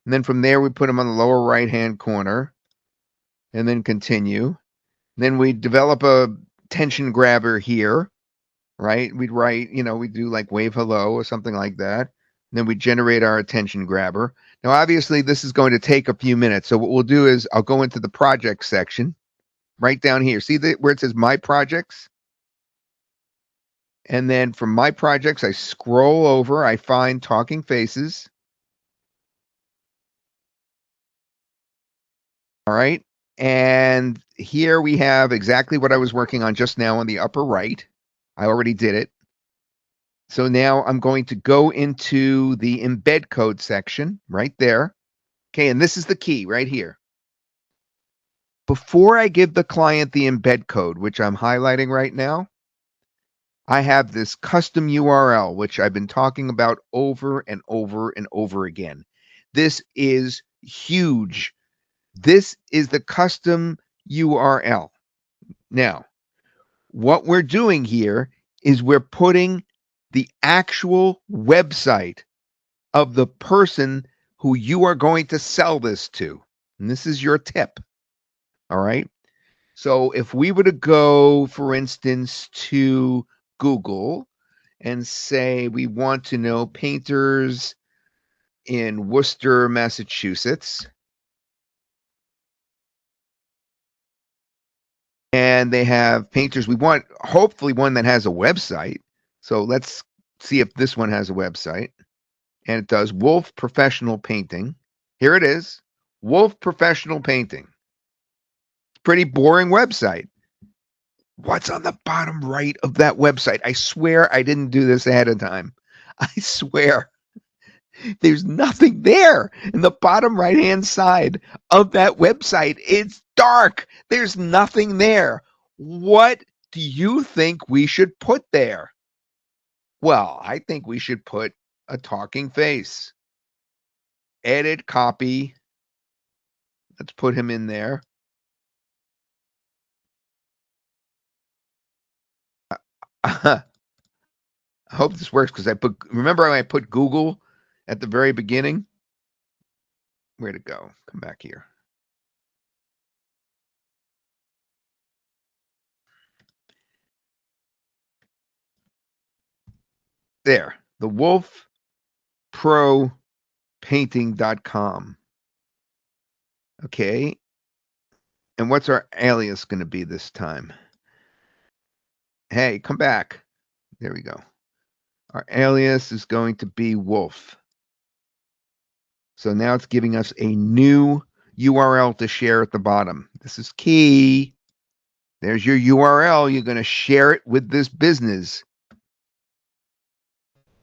Speaker 2: And then from there, we put them on the lower right-hand corner and then continue. Then we develop a tension grabber here, right? We'd write, we do like wave hello or something like that. And then we generate our attention grabber. Now, obviously, this is going to take a few minutes. So what we'll do is I'll go into the project section right down here. See where it says My Projects? And then from My Projects, I scroll over. I find Talking Faces. All right. And here we have exactly what I was working on just now on the upper right. I already did it. So now I'm going to go into the embed code section right there. Okay, and this is the key right here. Before I give the client the embed code, which I'm highlighting right now, I have this custom URL, which I've been talking about over and over and over again. This is huge. This is the custom URL. Now, what we're doing here is we're putting the actual website of the person who you are going to sell this to. And this is your tip. All right. So if we were to go, for instance, to Google and say we want to know painters in Worcester, Massachusetts, and they have painters. We want hopefully one that has a website. So let's see if this one has a website. And it does. Wolf Professional Painting. Here it is. Wolf Professional Painting. Pretty boring website. What's on the bottom right of that website? I swear I didn't do this ahead of time. I swear. There's nothing there in the bottom right-hand side of that website. It's dark. There's nothing there. What do you think we should put there? Well, I think we should put a talking face. Edit, copy. Let's put him in there. I hope this works because remember when I put Google at the very beginning? Where'd it go? Come back here. There, the wolfpropainting.com. Okay. And what's our alias going to be this time? Hey, come back. There we go. Our alias is going to be Wolf. So now it's giving us a new URL to share at the bottom. This is key. There's your URL. You're going to share it with this business.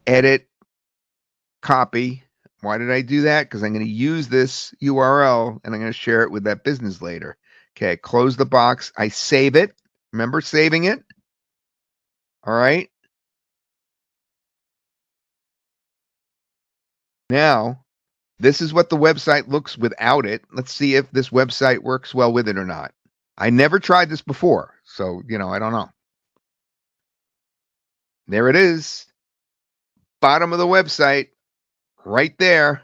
Speaker 2: Edit, copy. Why did I do that? Because I'm going to use this URL and I'm going to share it with that business later. Okay, close the box. I save it. Remember saving it? All right. Now, this is what the website looks without it. Let's see if this website works well with it or not. I never tried this before, so, I don't know. There it is. Bottom of the website, right there.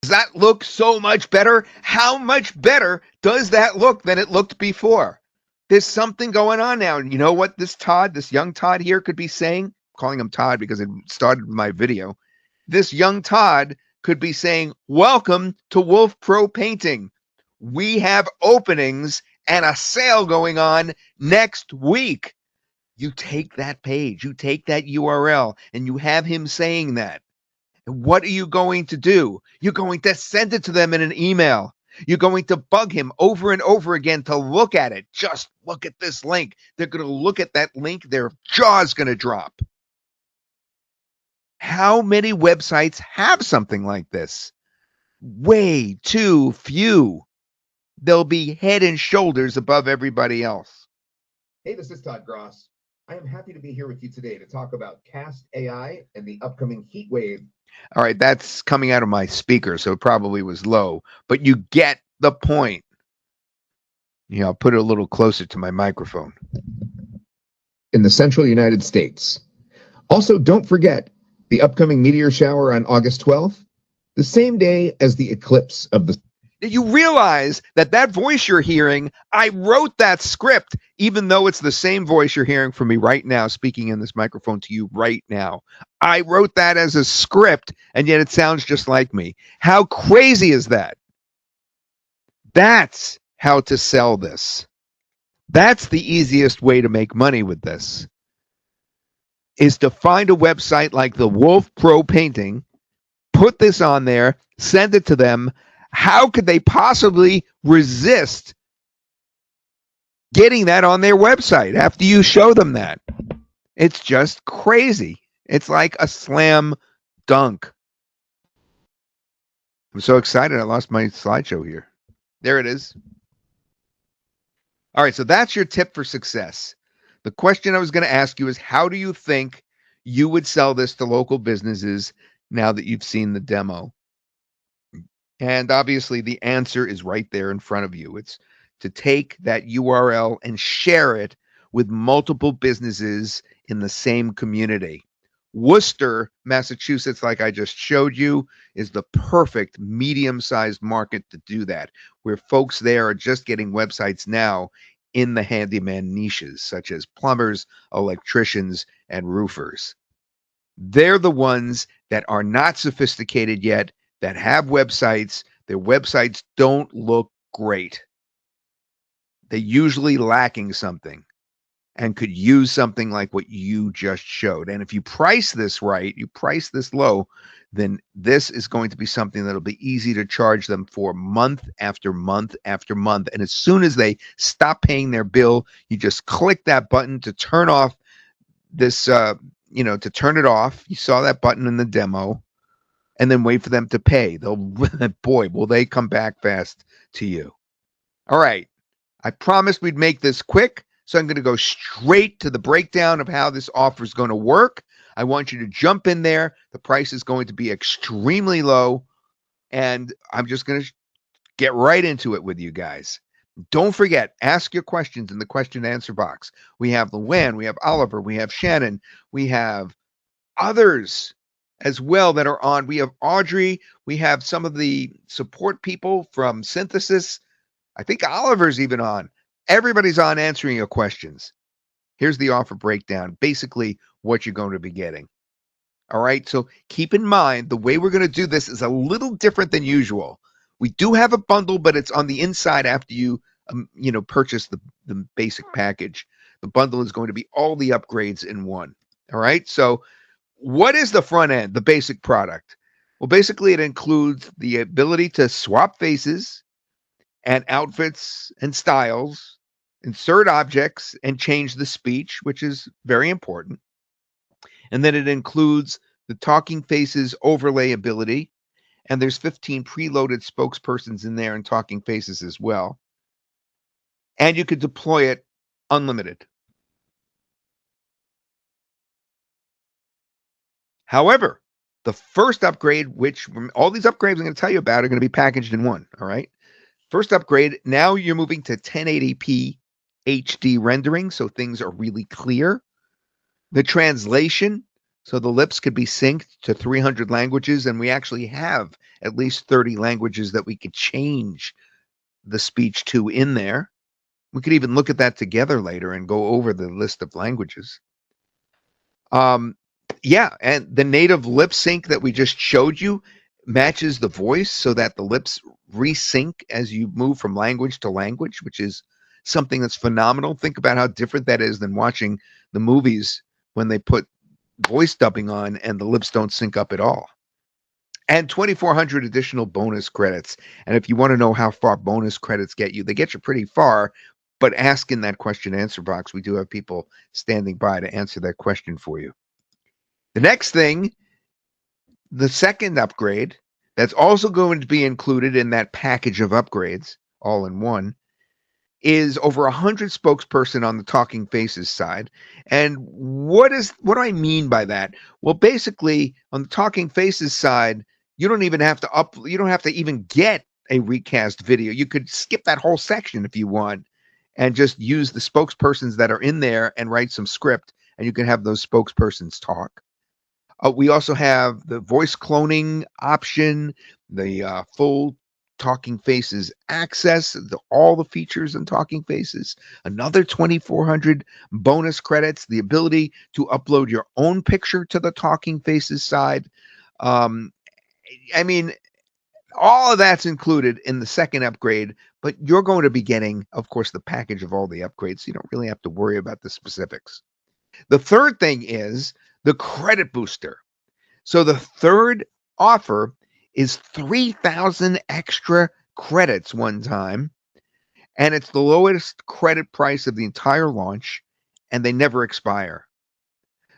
Speaker 2: Does that look so much better? How much better does that look than it looked before? There's something going on now. And you know what this young Todd here could be saying? Calling him Todd because it started my video. This young Todd could be saying, welcome to Wolf Pro Painting. We have openings and a sale going on next week. You take that page, you take that URL, and you have him saying that. And what are you going to do? You're going to send it to them in an email. You're going to bug him over and over again to look at it. Just look at this link. They're going to look at that link. Their jaw's going to drop. How many websites have something like this? Way too few. They'll be head and shoulders above everybody else.
Speaker 14: Hey, this is Todd Gross. I am happy to be here with you today to talk about CastAI and the upcoming heat wave.
Speaker 2: All right, that's coming out of my speaker, so it probably was low, but you get the point. I'll put it a little closer to my microphone.
Speaker 14: In the central United States. Also, don't forget the upcoming meteor shower on August 12th, the same day as the eclipse of the...
Speaker 2: You realize that voice you're hearing, I wrote that script, even though it's the same voice you're hearing from me right now, speaking in this microphone to you right now. I wrote that as a script, and yet it sounds just like me. How crazy is that? That's how to sell this. That's the easiest way to make money with this, is to find a website like the Wolf Pro Painting, put this on there, send it to them. How could they possibly resist getting that on their website after you show them that? It's just crazy. It's like a slam dunk. I'm so excited I lost my slideshow here. There it is. All right, so that's your tip for success. The question I was going to ask you is, how do you think you would sell this to local businesses now that you've seen the demo? And obviously the answer is right there in front of you. It's to take that URL and share it with multiple businesses in the same community. Worcester, Massachusetts, like I just showed you, is the perfect medium-sized market to do that, where folks there are just getting websites now in the handyman niches, such as plumbers, electricians, and roofers. They're the ones that are not sophisticated yet, that have websites. Their websites don't look great. They're usually lacking something and could use something like what you just showed. And if you price this right, you price this low, then this is going to be something that'll be easy to charge them for month after month after month. And as soon as they stop paying their bill, you just click that button to turn off this, to turn it off. You saw that button in the demo. And then wait for them to pay. Boy, will they come back fast to you. All right. I promised we'd make this quick, so I'm going to go straight to the breakdown of how this offer is going to work. I want you to jump in there. The price is going to be extremely low, and I'm just going to get right into it with you guys. Don't forget, ask your questions in the question and answer box. We have Luann, we have Oliver, we have Shannon, we have others as well that are on. We have Audrey. We have some of the support people from Synthesis. I think Oliver's even on. Everybody's on answering your questions. Here's the offer breakdown, basically what you're going to be getting. All right, so keep in mind the way we're going to do this is a little different than usual. We do have a bundle, but it's on the inside after you purchase the basic package. The bundle is going to be all the upgrades in one. All right. So what is the front end, the basic product? Well, basically, it includes the ability to swap faces and outfits and styles, insert objects, and change the speech, which is very important. And then it includes the talking faces overlay ability. And there's 15 preloaded spokespersons in there and talking faces as well. And you could deploy it unlimited. However, the first upgrade, which all these upgrades I'm going to tell you about are going to be packaged in one. All right. First upgrade, now you're moving to 1080p HD rendering, so things are really clear. The translation, so the lips could be synced to 300 languages, and we actually have at least 30 languages that we could change the speech to in there. We could even look at that together later and go over the list of languages. Yeah, and the native lip sync that we just showed you matches the voice so that the lips resync as you move from language to language, which is something that's phenomenal. Think about how different that is than watching the movies when they put voice dubbing on and the lips don't sync up at all. And 2,400 additional bonus credits. And if you want to know how far bonus credits get you, they get you pretty far. But ask in that question answer box. We do have people standing by to answer that question for you. The next thing, the second upgrade, that's also going to be included in that package of upgrades, all in one, is over 100 spokesperson on the talking faces side. And what do I mean by that? Well, basically, on the talking faces side, you don't even have to you don't have to even get a recast video. You could skip that whole section if you want and just use the spokespersons that are in there and write some script, and you can have those spokespersons talk. We also have the voice cloning option, the full Talking Faces access, all the features in Talking Faces, another 2,400 bonus credits, the ability to upload your own picture to the Talking Faces side. I mean, all of that's included in the second upgrade, but you're going to be getting, of course, the package of all the upgrades. So you don't really have to worry about the specifics. The third thing is the credit booster. So the third offer is 3,000 extra credits one time, and it's the lowest credit price of the entire launch, and they never expire.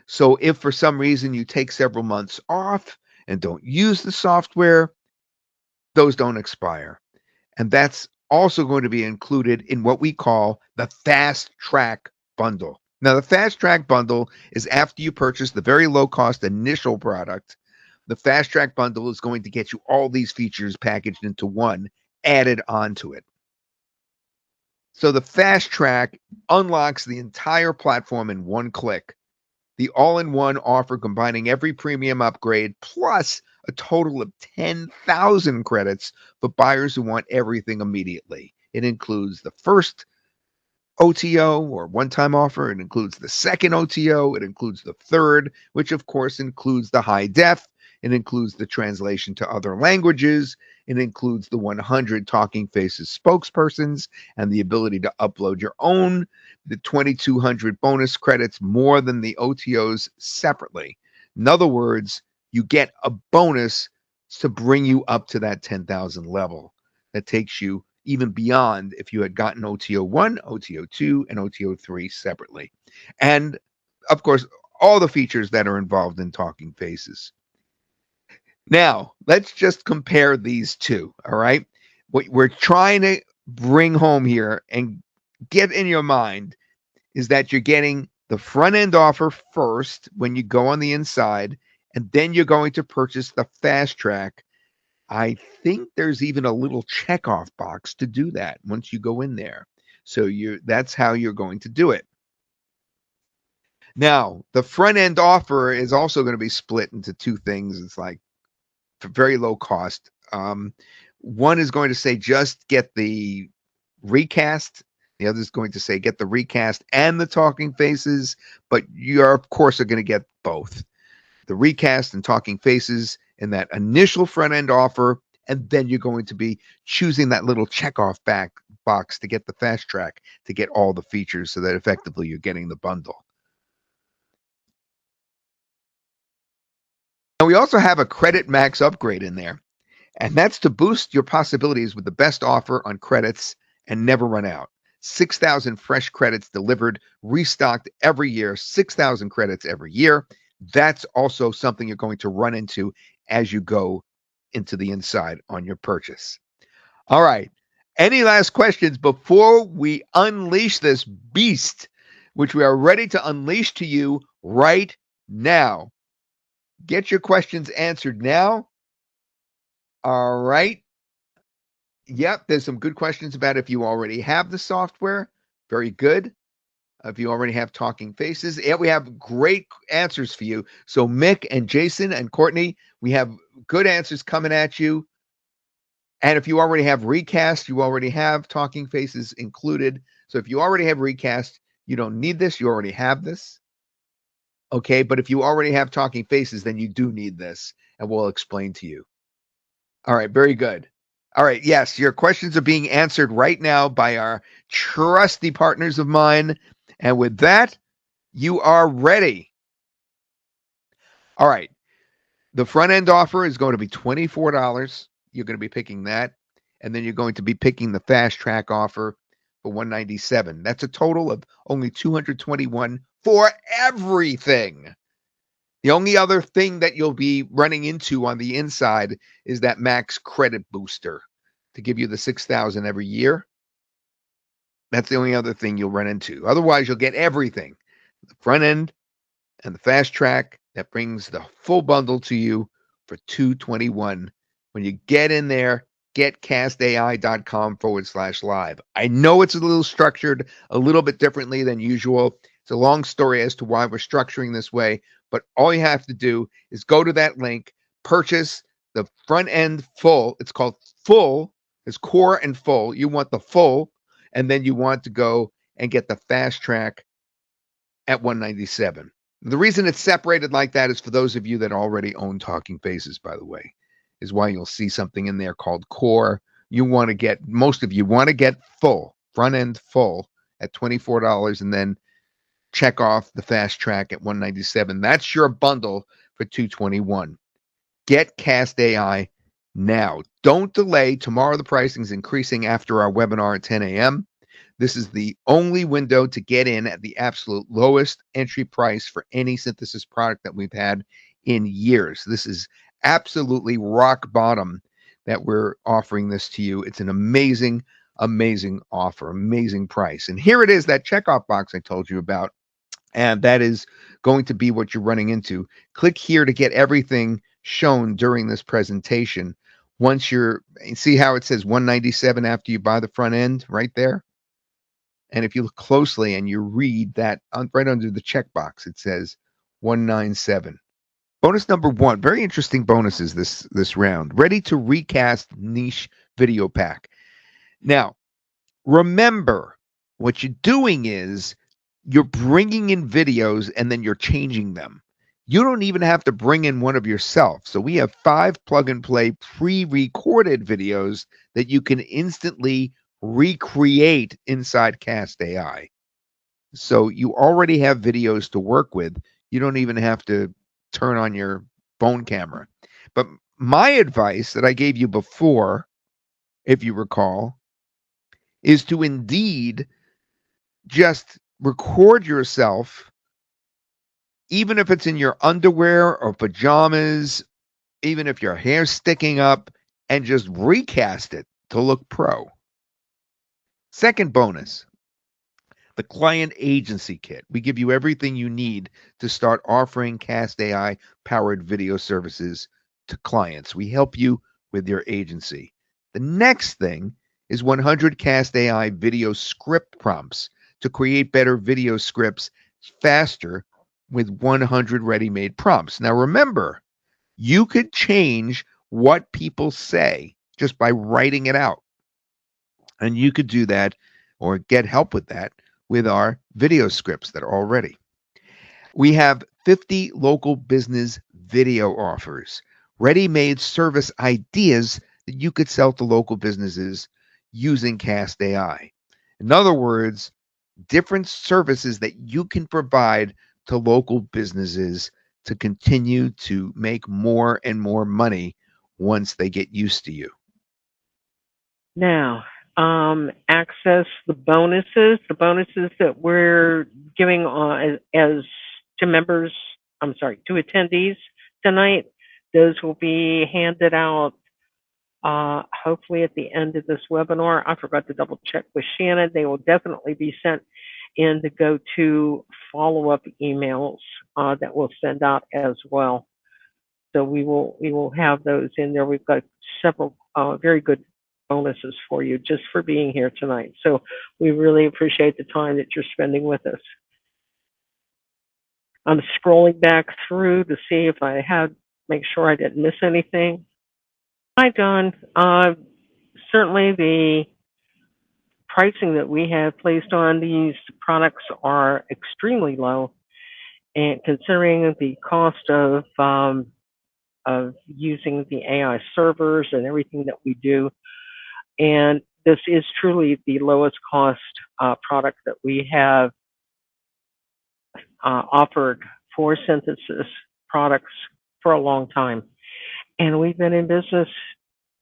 Speaker 2: So if for some reason you take several months off and don't use the software, those don't expire. And that's also going to be included in what we call the Fast Track Bundle. Now, the Fast Track Bundle is after you purchase the very low-cost initial product. The Fast Track Bundle is going to get you all these features packaged into one, added onto it. So the Fast Track unlocks the entire platform in one click. The all-in-one offer combining every premium upgrade plus a total of 10,000 credits for buyers who want everything immediately. It includes the first OTO or one-time offer. It includes the second OTO. It includes the third, which of course includes the high def. It includes the translation to other languages. It includes the 100 Talking Faces spokespersons and the ability to upload your own, the 2,200 bonus credits more than the OTOs separately. In other words, you get a bonus to bring you up to that 10,000 level. That takes you even beyond if you had gotten OTO 1, OTO 2, and OTO 3 separately. And, of course, all the features that are involved in Talking Faces. Now, let's just compare these two, all right? What we're trying to bring home here and get in your mind is that you're getting the front-end offer first when you go on the inside, and then you're going to purchase the Fast Track. I think there's even a little checkoff box to do that once you go in there. So that's how you're going to do it. Now, the front-end offer is also going to be split into two things. It's like for very low cost. One is going to say just get the recast. The other is going to say get the recast and the Talking Faces, but you are, of course, are going to get both. The recast and Talking Faces in that initial front-end offer, and then you're going to be choosing that little checkoff box to get the fast track, to get all the features so that effectively you're getting the bundle. And we also have a credit max upgrade in there, and that's to boost your possibilities with the best offer on credits and never run out. 6,000 fresh credits delivered, restocked every year, 6,000 credits every year. That's also something you're going to run into as you go into the inside on your purchase. All right. Any last questions before we unleash this beast, which we are ready to unleash to you right now? Get your questions answered now. All right. Yep, there's some good questions about if you already have the software. Very good. If you already have talking faces. Yeah, we have great answers for you. So Mick and Jason and Courtney, we have good answers coming at you. And if you already have Recast, you already have talking faces included. So if you already have Recast, you don't need this. You already have this. Okay, but if you already have talking faces, then you do need this, and we'll explain to you. All right, very good. All right, yes, your questions are being answered right now by our trusty partners of mine. And with that, you are ready. All right, the front end offer is going to be $24. You're going to be picking that. And then you're going to be picking the fast track offer for $197. That's a total of only $221 for everything. The only other thing that you'll be running into on the inside is that max credit booster to give you the 6,000 every year. That's the only other thing you'll run into. Otherwise, you'll get everything. The front end and the fast track that brings the full bundle to you for $221. When you get in there, get castai.com/live. I know it's a little structured a little bit differently than usual. It's a long story as to why we're structuring this way, but all you have to do is go to that link, purchase the front end full. It's called full. It's core and full. You want the full, and then you want to go and get the fast track at $197. The reason it's separated like that is for those of you that already own Talking Faces, by the way, is why you'll see something in there called core. You want to get, most of you want to get full, front end full at $24, and then check off the fast track at $197. That's your bundle for $221. Get CastAI now. Don't delay. Tomorrow the pricing is increasing after our webinar at 10 a.m. This is the only window to get in at the absolute lowest entry price for any synthesis product that we've had in years. This is absolutely rock bottom that we're offering this to you. It's an amazing, amazing offer, amazing price. And here it is, that checkoff box I told you about. And that is going to be what you're running into. Click here to get everything shown during this presentation. Once see how it says $197 after you buy the front end right there? And if you look closely and you read that right under the checkbox, it says $197. Bonus number 1, very interesting bonuses this round. Ready to recast niche video pack. Now, remember, what you're doing is you're bringing in videos and then you're changing them. You don't even have to bring in one of yourself. So we have 5 plug-and-play pre-recorded videos that you can instantly recreate inside CastAI. So you already have videos to work with. You don't even have to turn on your phone camera. But my advice that I gave you before, if you recall, is to indeed just record yourself, even if it's in your underwear or pajamas, even if your hair's sticking up, and just recast it to look pro. Second bonus, the client agency kit. We give you everything you need to start offering CastAI powered video services to clients. We help you with your agency. The next thing is 100 CastAI video script prompts to create better video scripts faster with 100 ready-made prompts. Now remember, you could change what people say just by writing it out. And you could do that or get help with that with our video scripts that are all ready. We have 50 local business video offers, ready-made service ideas that you could sell to local businesses using CastAI. In other words, different services that you can provide to local businesses to continue to make more and more money once they get used to you.
Speaker 15: Now, access the bonuses that we're giving as to members, to attendees tonight. Those will be handed out hopefully at the end of this webinar. I forgot to double check with Shannon. They will definitely be sent in the go-to follow-up emails that we'll send out as well. So we will have those in there. We've got several very good bonuses for you just for being here tonight. So we really appreciate the time that you're spending with us. I'm scrolling back through to see if make sure I didn't miss anything. Hi, John. Certainly the pricing that we have placed on these products are extremely low, and considering the cost of using the AI servers and everything that we do. And this is truly the lowest cost product that we have offered for synthesis products for a long time. And we've been in business.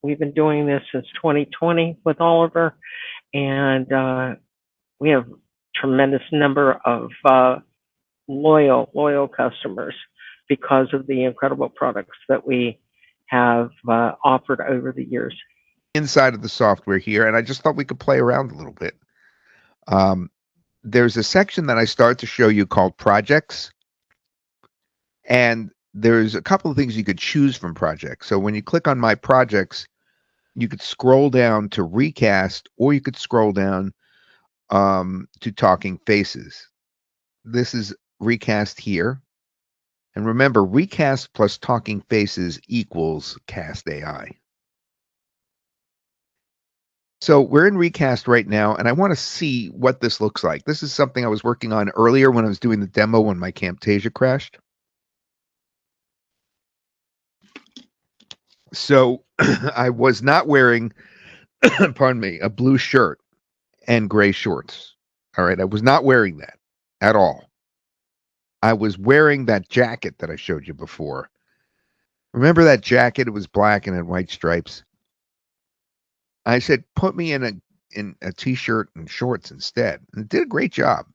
Speaker 15: We've been doing this since 2020 with Oliver, and we have a tremendous number of loyal customers because of the incredible products that we have offered over the years.
Speaker 2: Inside of the software here, and I just thought we could play around a little bit. There's a section that I start to show you called projects, and there's a couple of things you could choose from projects. So when you click on my projects, you could scroll down to recast, or you could scroll down to talking faces. This is recast here. And remember, recast plus talking faces equals CastAI. So we're in recast right now, and I want to see what this looks like. This is something I was working on earlier when I was doing the demo when my Camtasia crashed. So I was not wearing, pardon me, a blue shirt and gray shorts. All right, I was not wearing that at all. I was wearing that jacket that I showed you before. Remember that jacket? It was black and had white stripes. I said, put me in a t-shirt and shorts instead. And it did a great job.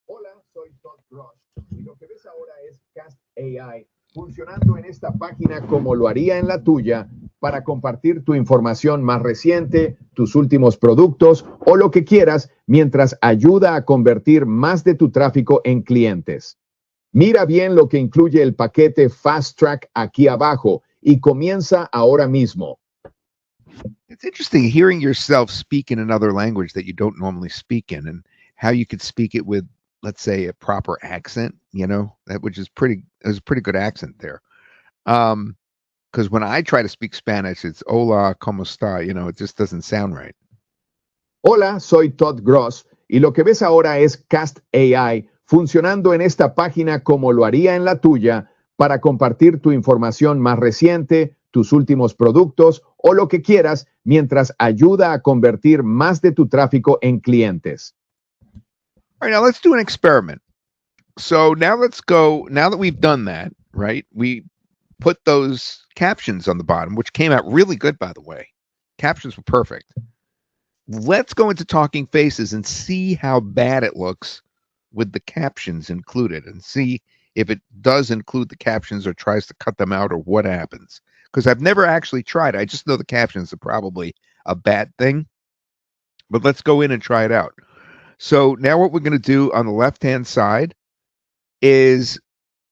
Speaker 8: Hola, soy Todd Gross. Y lo que ves ahora es CastAI funcionando en esta página como lo haría en la tuya para compartir tu información más reciente, tus últimos productos o lo que quieras mientras ayuda a convertir más de tu tráfico en clientes. Mira bien lo que incluye el paquete Fast Track aquí abajo y comienza ahora mismo.
Speaker 2: It's interesting hearing yourself speak in another language that you don't normally speak in, and how you could speak it with, let's say, a proper accent, you know, that which is it was a pretty good accent there. Because when I try to speak Spanish, it's hola, ¿cómo está? You know, it just doesn't sound right.
Speaker 8: Hola, soy Todd Gross y lo que ves ahora es CastAI funcionando en esta página como lo haría en la tuya para compartir tu información más reciente, tus últimos productos o lo que quieras mientras ayuda a convertir más de tu tráfico en clientes.
Speaker 2: All right, now let's do an experiment. So now let's go, now that we've done that, right? We put those captions on the bottom, which came out really good, by the way. Captions were perfect. Let's go into Talking Faces and see how bad it looks with the captions included, and see if it does include the captions or tries to cut them out or what happens. Because I've never actually tried. I just know the captions are probably a bad thing. But let's go in and try it out. So now what we're going to do on the left-hand side is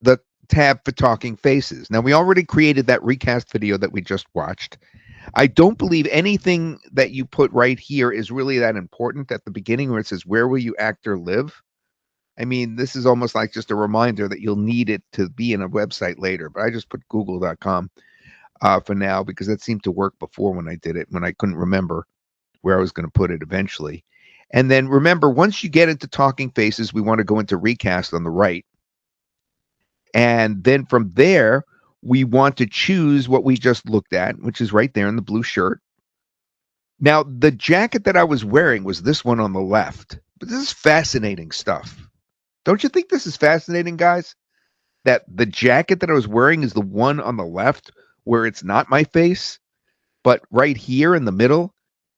Speaker 2: the tab for Talking Faces. Now, we already created that recast video that we just watched. I don't believe anything that you put right here is really that important at the beginning where it says, where will you actor live? I mean, this is almost like just a reminder that you'll need it to be in a website later. But I just put google.com for now because that seemed to work before when I did it, when I couldn't remember where I was going to put it eventually. And then remember, once you get into Talking Faces, we want to go into Recast on the right. And then from there, we want to choose what we just looked at, which is right there in the blue shirt. Now, the jacket that I was wearing was this one on the left. But this is fascinating stuff. Don't you think this is fascinating, guys? That the jacket that I was wearing is the one on the left where it's not my face, but right here in the middle,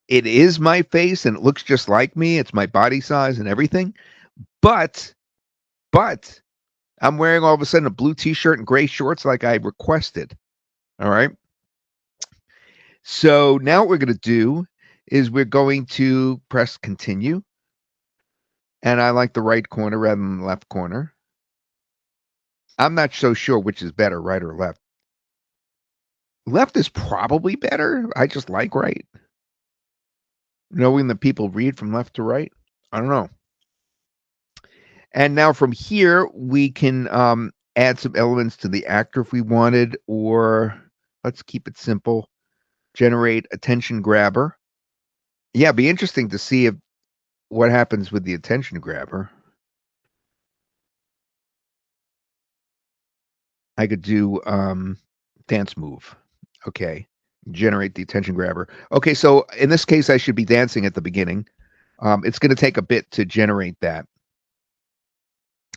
Speaker 2: it is my face and it looks just like me. It's my body size and everything. But I'm wearing all of a sudden a blue t-shirt and gray shorts like I requested. All right. So now what we're going to do is we're going to press continue. And I like the right corner rather than the left corner. I'm not so sure which is better, right or left. Left is probably better. I just like right. Knowing that people read from left to right. I don't know. And now from here, we can add some elements to the actor if we wanted, or let's keep it simple. Generate attention grabber. Yeah, it'd be interesting to see what happens with the attention grabber. I could do dance move. Okay. Generate the attention grabber. Okay, so in this case, I should be dancing at the beginning. It's going to take a bit to generate that.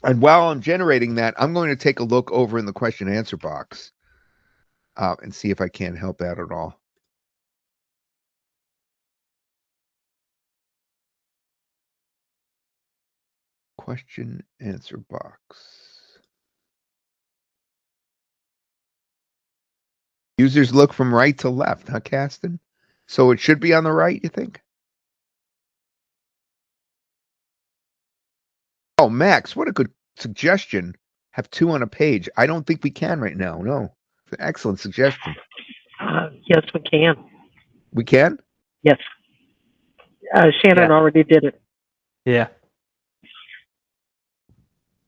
Speaker 2: And while I'm generating that, I'm going to take a look over in the question and answer box and see if I can help out at all. Question answer box. Users look from right to left, huh, Caston? So it should be on the right, you think? Oh, Max, what a good suggestion. Have two on a page. I don't think we can right now. No. Excellent suggestion.
Speaker 15: Yes, we can.
Speaker 2: We can?
Speaker 15: Yes. Shannon already did it.
Speaker 16: Yeah.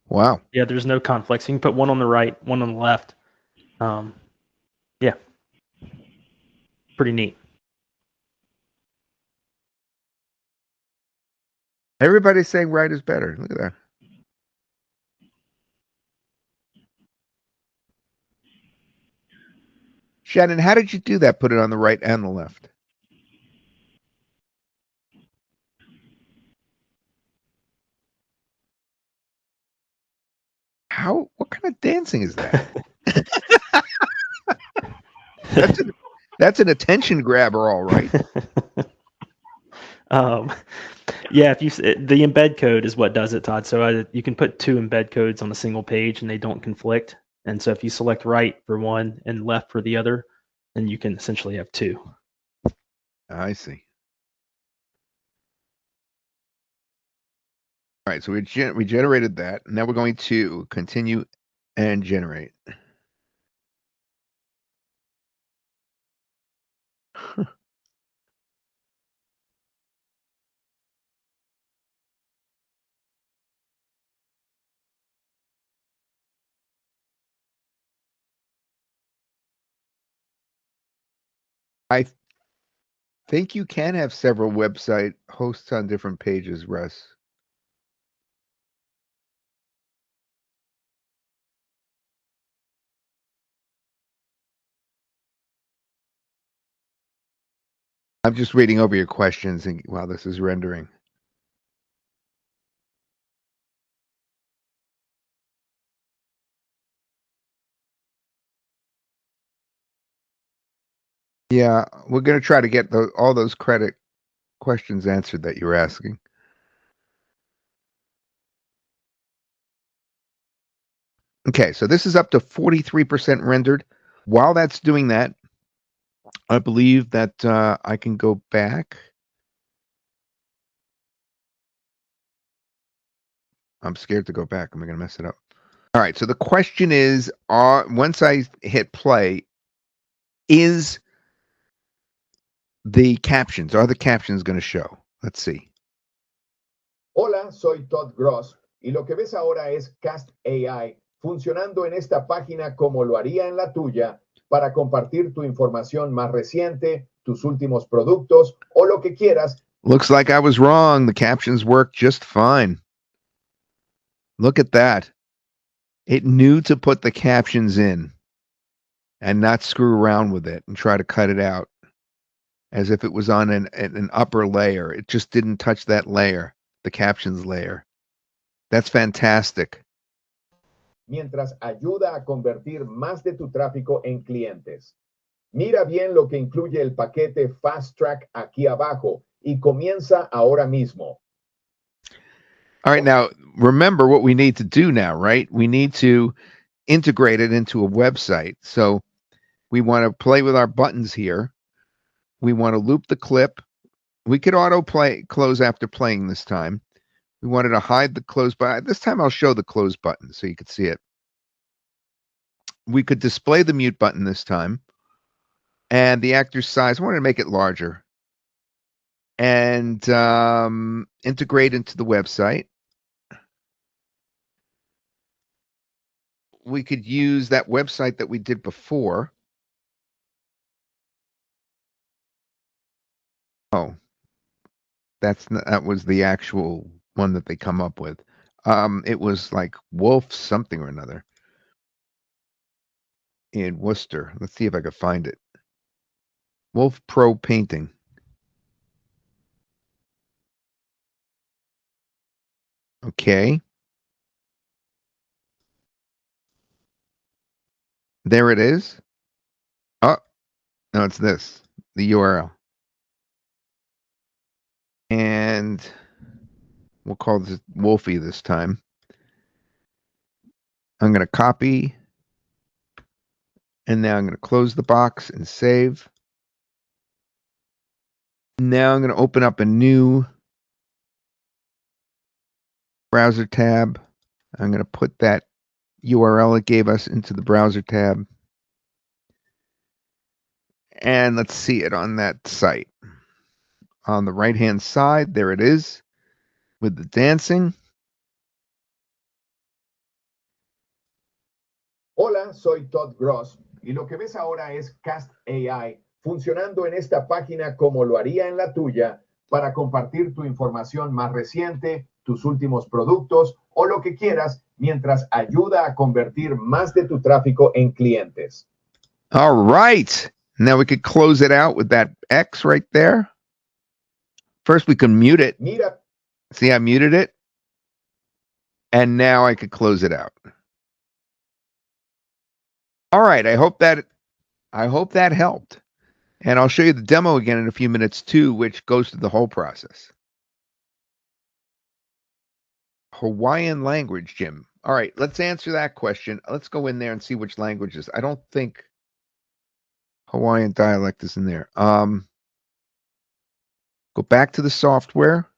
Speaker 2: Wow.
Speaker 16: Yeah, there's no conflicts. You can put one on the right, one on the left. Yeah. Pretty neat.
Speaker 2: Everybody's saying right is better. Look at that. Shannon, how did you do that? Put it on the right and the left. How? What kind of dancing is that? That's an attention grabber, all right.
Speaker 16: Yeah, if the embed code is what does it, Todd. So you can put two embed codes on a single page and they don't conflict. And so if you select right for one and left for the other, then you can essentially have two.
Speaker 2: I see. All right, so we generated that. Now we're going to continue and generate. I think you can have several website hosts on different pages, Russ. I'm just reading over your questions and while this is rendering. Yeah, we're going to try to get all those credit questions answered that you were asking. Okay, so this is up to 43% rendered. While that's doing that, I believe that I can go back. I'm scared to go back. Am I going to mess it up? All right, so the question is, once I hit play, are the captions going to show? Let's see.
Speaker 8: Hola, soy Todd Gross y lo que ves ahora es CastAI funcionando en esta página como lo haría en la tuya para compartir tu información más reciente, tus últimos productos o lo que quieras.
Speaker 2: Looks like I was wrong. The captions work just fine. Look at that. It knew to put the captions in and not screw around with it and try to cut it out. as if it was on an upper layer. It just didn't touch that layer, the captions layer. That's fantastic.
Speaker 8: Mientras ayuda a convertir más de tu tráfico en clientes. Mira bien lo que incluye el paquete Fast Track aquí abajo y comienza ahora mismo.
Speaker 2: All right, now remember what we need to do now, right? We need to integrate it into a website. So we want to play with our buttons here. We want to loop the clip. We could auto close after playing this time. We wanted to hide the close button. This time I'll show the close button so you could see it. We could display the mute button this time. And the actor's size, I wanted to make it larger. And integrate into the website. We could use that website that we did before. Oh, that was the actual one that they come up with. It was like Wolf something or another in Worcester. Let's see if I could find it. Wolf Pro Painting. Okay. There it is. Oh, no, it's this, the URL. And we'll call this Wolfie this time. I'm going to copy. And now I'm going to close the box and save. Now I'm going to open up a new browser tab. I'm going to put that URL it gave us into the browser tab. And let's see it on that site. On the right-hand side, there it is with the dancing.
Speaker 8: Hola, soy Todd Gross y lo que ves ahora es CastAI funcionando en esta página como lo haría en la tuya para compartir tu información más reciente, tus últimos productos o lo que quieras mientras ayuda a convertir más de tu tráfico en clientes.
Speaker 2: All right. Now we could close it out with that X right there. First, we can mute it.
Speaker 8: Mira.
Speaker 2: See, I muted it. And now I could close it out. All right. I hope that helped. And I'll show you the demo again in a few minutes too, which goes through the whole process. Hawaiian language, Jim. All right, let's answer that question. Let's go in there and see which languages. I don't think Hawaiian dialect is in there. Go back to the software.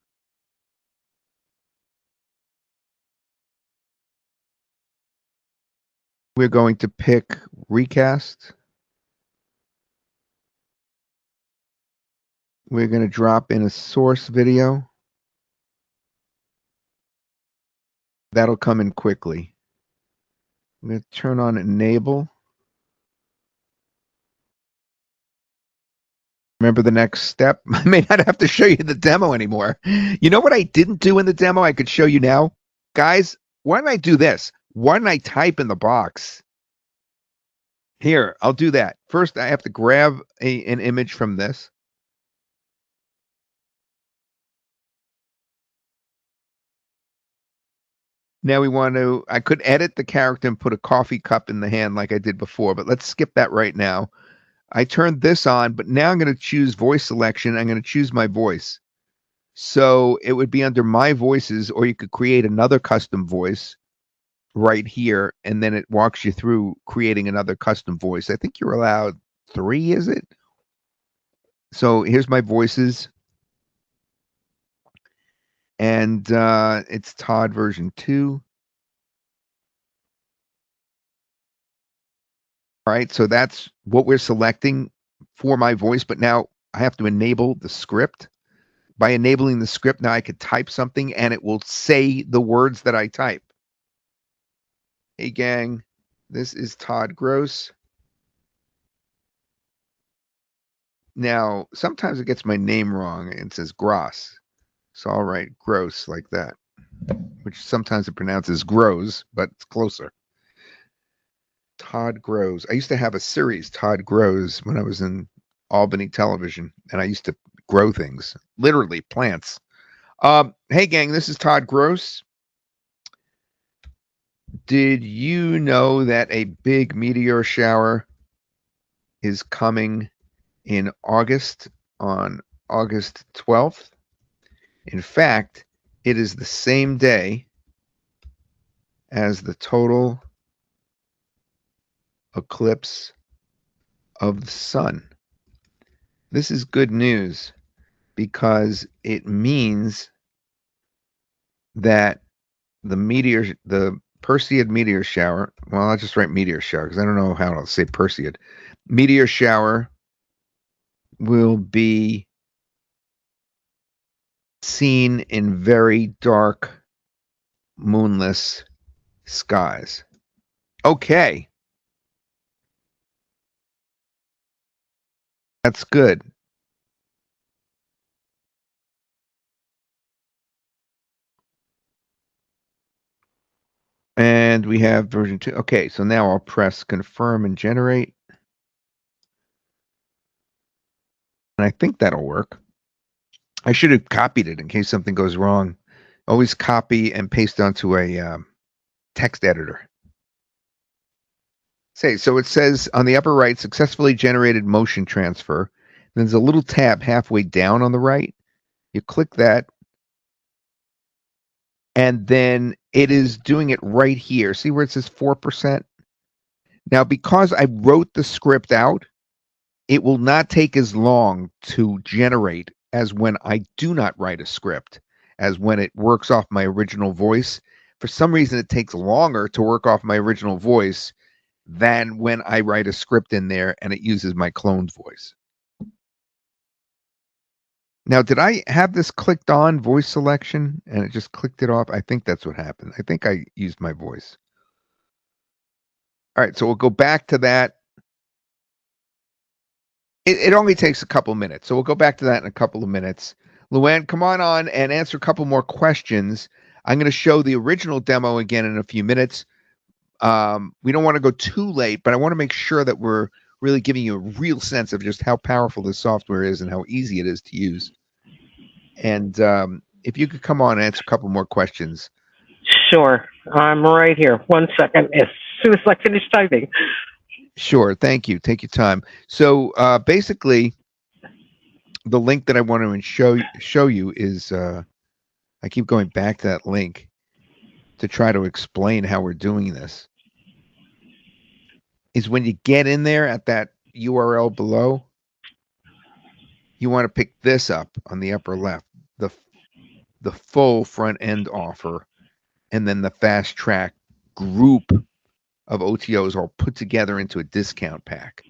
Speaker 2: We're going to pick Recast. We're going to drop in a source video. That'll come in quickly. I'm going to turn on Enable. Remember the next step? I may not have to show you the demo anymore. You know what I didn't do in the demo I could show you now? Guys, why don't I do this? Why don't I type in the box? Here, I'll do that. First, I have to grab an image from this. Now we want to, I could edit the character and put a coffee cup in the hand like I did before, but let's skip that right now. I turned this on, but now I'm going to choose voice selection. I'm going to choose my voice. So it would be under my voices, or you could create another custom voice right here, and then it walks you through creating another custom voice. I think you're allowed 3, is it? So here's my voices. And it's Todd version 2. All right, so that's what we're selecting for my voice, but now I have to enable the script. By enabling the script, now I could type something and it will say the words that I type. Hey gang, this is Todd Gross. Now, sometimes it gets my name wrong and it says Gross. So I'll write gross like that, which sometimes it pronounces grows, but it's closer. Todd Grows. I used to have a series, Todd Grows, when I was in Albany Television, and I used to grow things, literally plants. Hey, gang, this is Todd Gross. Did you know that a big meteor shower is coming in August, on August 12th? In fact, it is the same day as the total eclipse of the sun. This is good news because it means that the Perseid meteor shower, well, I'll just write meteor shower because I don't know how to say Perseid. Meteor shower will be seen in very dark, moonless skies. Okay. That's good. And we have version 2. Okay, so now I'll press confirm and generate. And I think that'll work. I should have copied it in case something goes wrong. Always copy and paste onto a text editor. So it says on the upper right, successfully generated motion transfer. And there's a little tab halfway down on the right. You click that. And then it is doing it right here. See where it says 4%? Now, because I wrote the script out, it will not take as long to generate as when I do not write a script, as when it works off my original voice. For some reason, it takes longer to work off my original voice than when I write a script in there and it uses my cloned voice. Now, did I have this clicked on voice selection and it just clicked it off? I think that's what happened. I think I used my voice. All right, so we'll go back to that. It only takes a couple minutes, so we'll go back to that in a couple of minutes. Luann, come on and answer a couple more questions. I'm going to show the original demo again in a few minutes. We don't want to go too late, but I want to make sure that we're really giving you a real sense of just how powerful this software is and how easy it is to use. And if you could come on and answer a couple more questions.
Speaker 15: Sure. I'm right here. 1 second. As soon as I finish typing.
Speaker 2: Sure. Thank you. Take your time. So basically, the link that I want to show you is, I keep going back to that link to try to explain how we're doing this, is when you get in there at that URL below, you want to pick this up on the upper left, the full front end offer, and then the fast track group of OTOs all put together into a discount pack.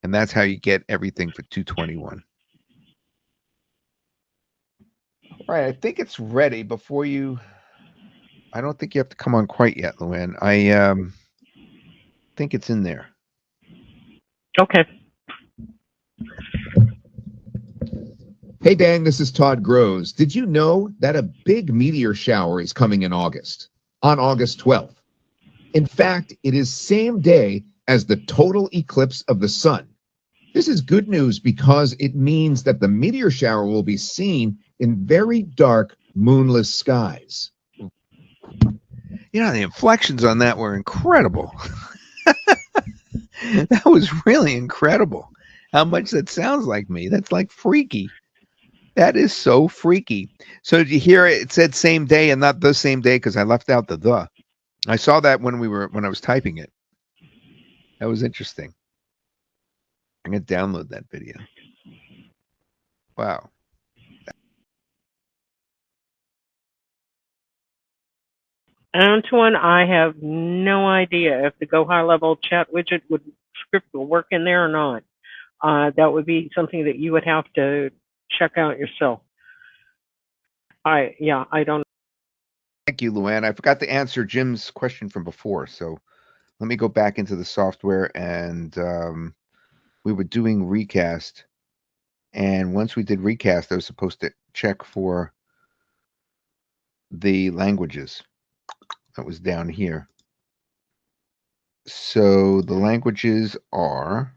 Speaker 2: And that's how you get everything for $221. All right, I think it's ready. Before you, I don't think you have to come on quite yet, Luann. I think it's in there.
Speaker 15: Okay.
Speaker 14: Hey, Dan, this is Todd Groves. Did you know that a big meteor shower is coming in August, on August 12th? In fact, it is same day as the total eclipse of the sun. This is good news because it means that the meteor shower will be seen in very dark, moonless skies.
Speaker 2: You know, the inflections on that were incredible. That was really incredible. How much that sounds like me. That's like freaky. That is so freaky. So did you hear it? It said same day and not the same day because I left out the. I saw that when I was typing it. That was interesting. I'm going to download that video. Wow.
Speaker 15: Antoine, I have no idea if the Go High Level chat widget script will work in there or not. That would be something that you would have to check out yourself. I don't.
Speaker 2: Thank you, Luann. I forgot to answer Jim's question from before, so let me go back into the software, and we were doing recast, and once we did recast, I was supposed to check for the languages. That was down here. So the languages are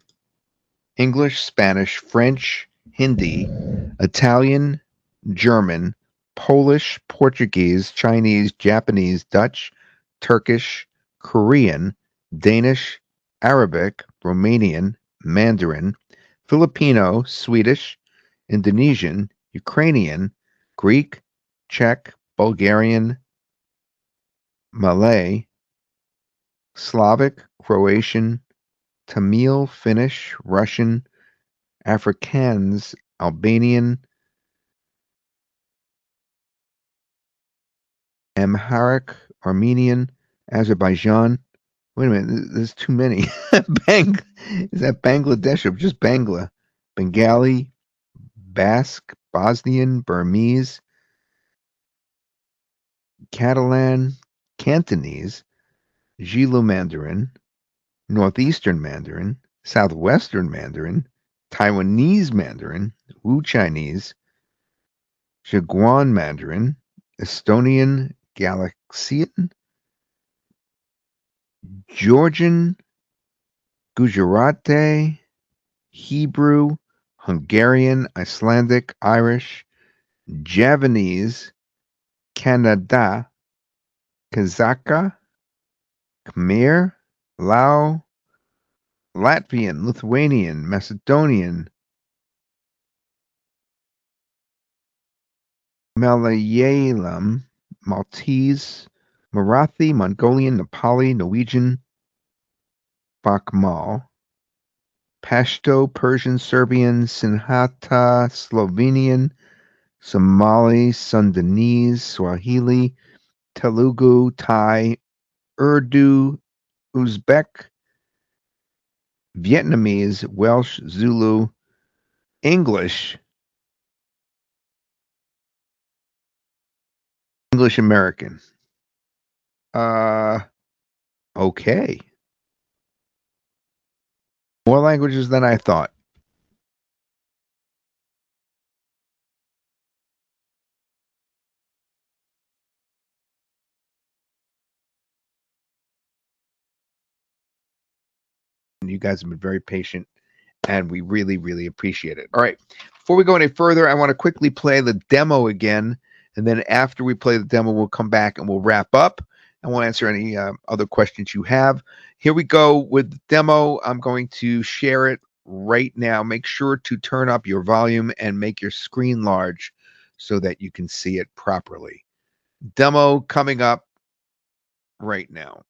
Speaker 2: English, Spanish, French, Hindi, Italian, German, Polish, Portuguese, Chinese, Japanese, Dutch, Turkish, Korean, Danish, Arabic, Romanian, Mandarin, Filipino, Swedish, Indonesian, Ukrainian, Greek, Czech, Bulgarian, Malay, Slavic, Croatian, Tamil, Finnish, Russian, Afrikaans, Albanian, Amharic, Armenian, Azerbaijan. Wait a minute, there's too many. Is that Bangladesh or just Bangla? Bengali, Basque, Bosnian, Burmese, Catalan, Cantonese, Zulu Mandarin, Northeastern Mandarin, Southwestern Mandarin, Taiwanese Mandarin, Wu Chinese, Zheguan Mandarin, Estonian, Galaxian, Georgian, Gujarati, Hebrew, Hungarian, Icelandic, Irish, Javanese, Kannada, Kazakh, Khmer, Lao, Latvian, Lithuanian, Macedonian, Malayalam, Maltese, Marathi, Mongolian, Nepali, Norwegian, Bakhmal, Pashto, Persian, Serbian, Sinhata, Slovenian, Somali, Sundanese, Swahili, Telugu, Thai, Urdu, Uzbek, Vietnamese, Welsh, Zulu, English, English American. Okay. More languages than I thought. You guys have been very patient, and we really, really appreciate it. All right. Before we go any further, I want to quickly play the demo again, and then after we play the demo, we'll come back and we'll wrap up, and we'll answer any other questions you have. Here we go with the demo. I'm going to share it right now. Make sure to turn up your volume and make your screen large so that you can see it properly. Demo coming up right now.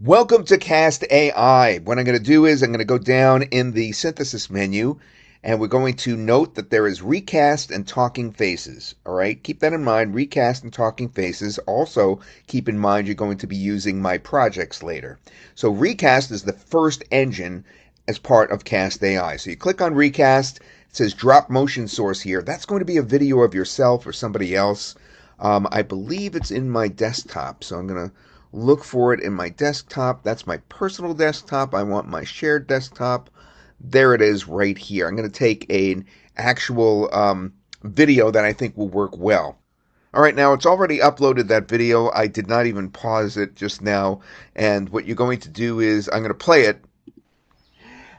Speaker 2: Welcome to CastAI. What I'm going to do is I'm going to go down in the synthesis menu, and we're going to note that there is recast and talking faces. All right, keep that in mind, recast and talking faces. Also, keep in mind you're going to be using my projects later. So recast is the first engine as part of CastAI. So you click on recast, it says drop motion source here. That's going to be a video of yourself or somebody else. I believe it's in my desktop, so I'm going to look for it in my desktop. That's my personal desktop. I want my shared desktop. There it is right here. I'm going to take an actual video that I think will work well. All right, now it's already uploaded that video. I did not even pause it just now. And what you're going to do is I'm going to play it.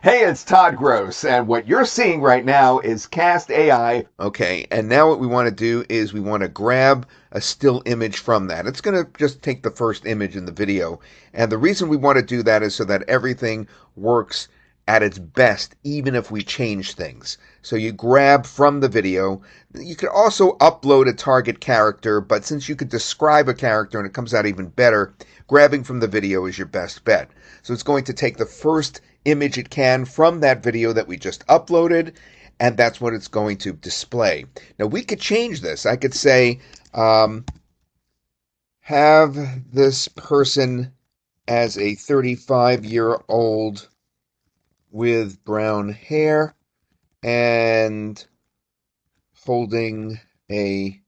Speaker 8: Hey, it's Todd Gross, and what you're seeing right now is CastAI.
Speaker 2: Okay, and now what we want to do is we want to grab a still image from that. It's going to just take the first image in the video. And the reason we want to do that is so that everything works at its best, even if we change things. So you grab from the video. You could also upload a target character, but since you could describe a character and it comes out even better, grabbing from the video is your best bet. So it's going to take the first image it can from that video that we just uploaded, and that's what it's going to display. Now we could change this. I could say, have this person as a 35-year-old with brown hair and holding a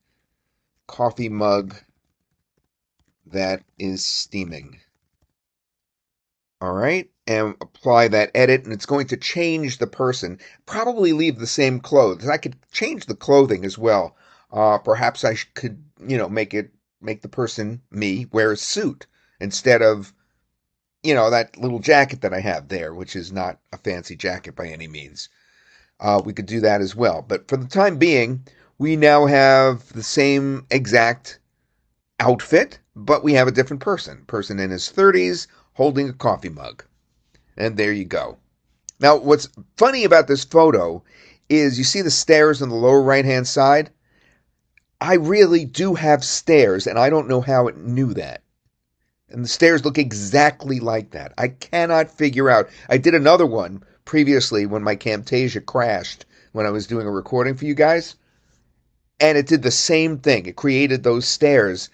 Speaker 2: coffee mug that is steaming. All right, and apply that edit, and it's going to change the person. Probably leave the same clothes. I could change the clothing as well. Perhaps I could, make the person, me, wear a suit instead of, that little jacket that I have there, which is not a fancy jacket by any means. We could do that as well. But for the time being, we now have the same exact outfit, but we have a different person in his 30s holding a coffee mug. And there you go. Now, what's funny about this photo is you see the stairs on the lower right-hand side? I really do have stairs, and I don't know how it knew that. And the stairs look exactly like that. I cannot figure out. I did another one previously when my Camtasia crashed when I was doing a recording for you guys. And it did the same thing. It created those stairs.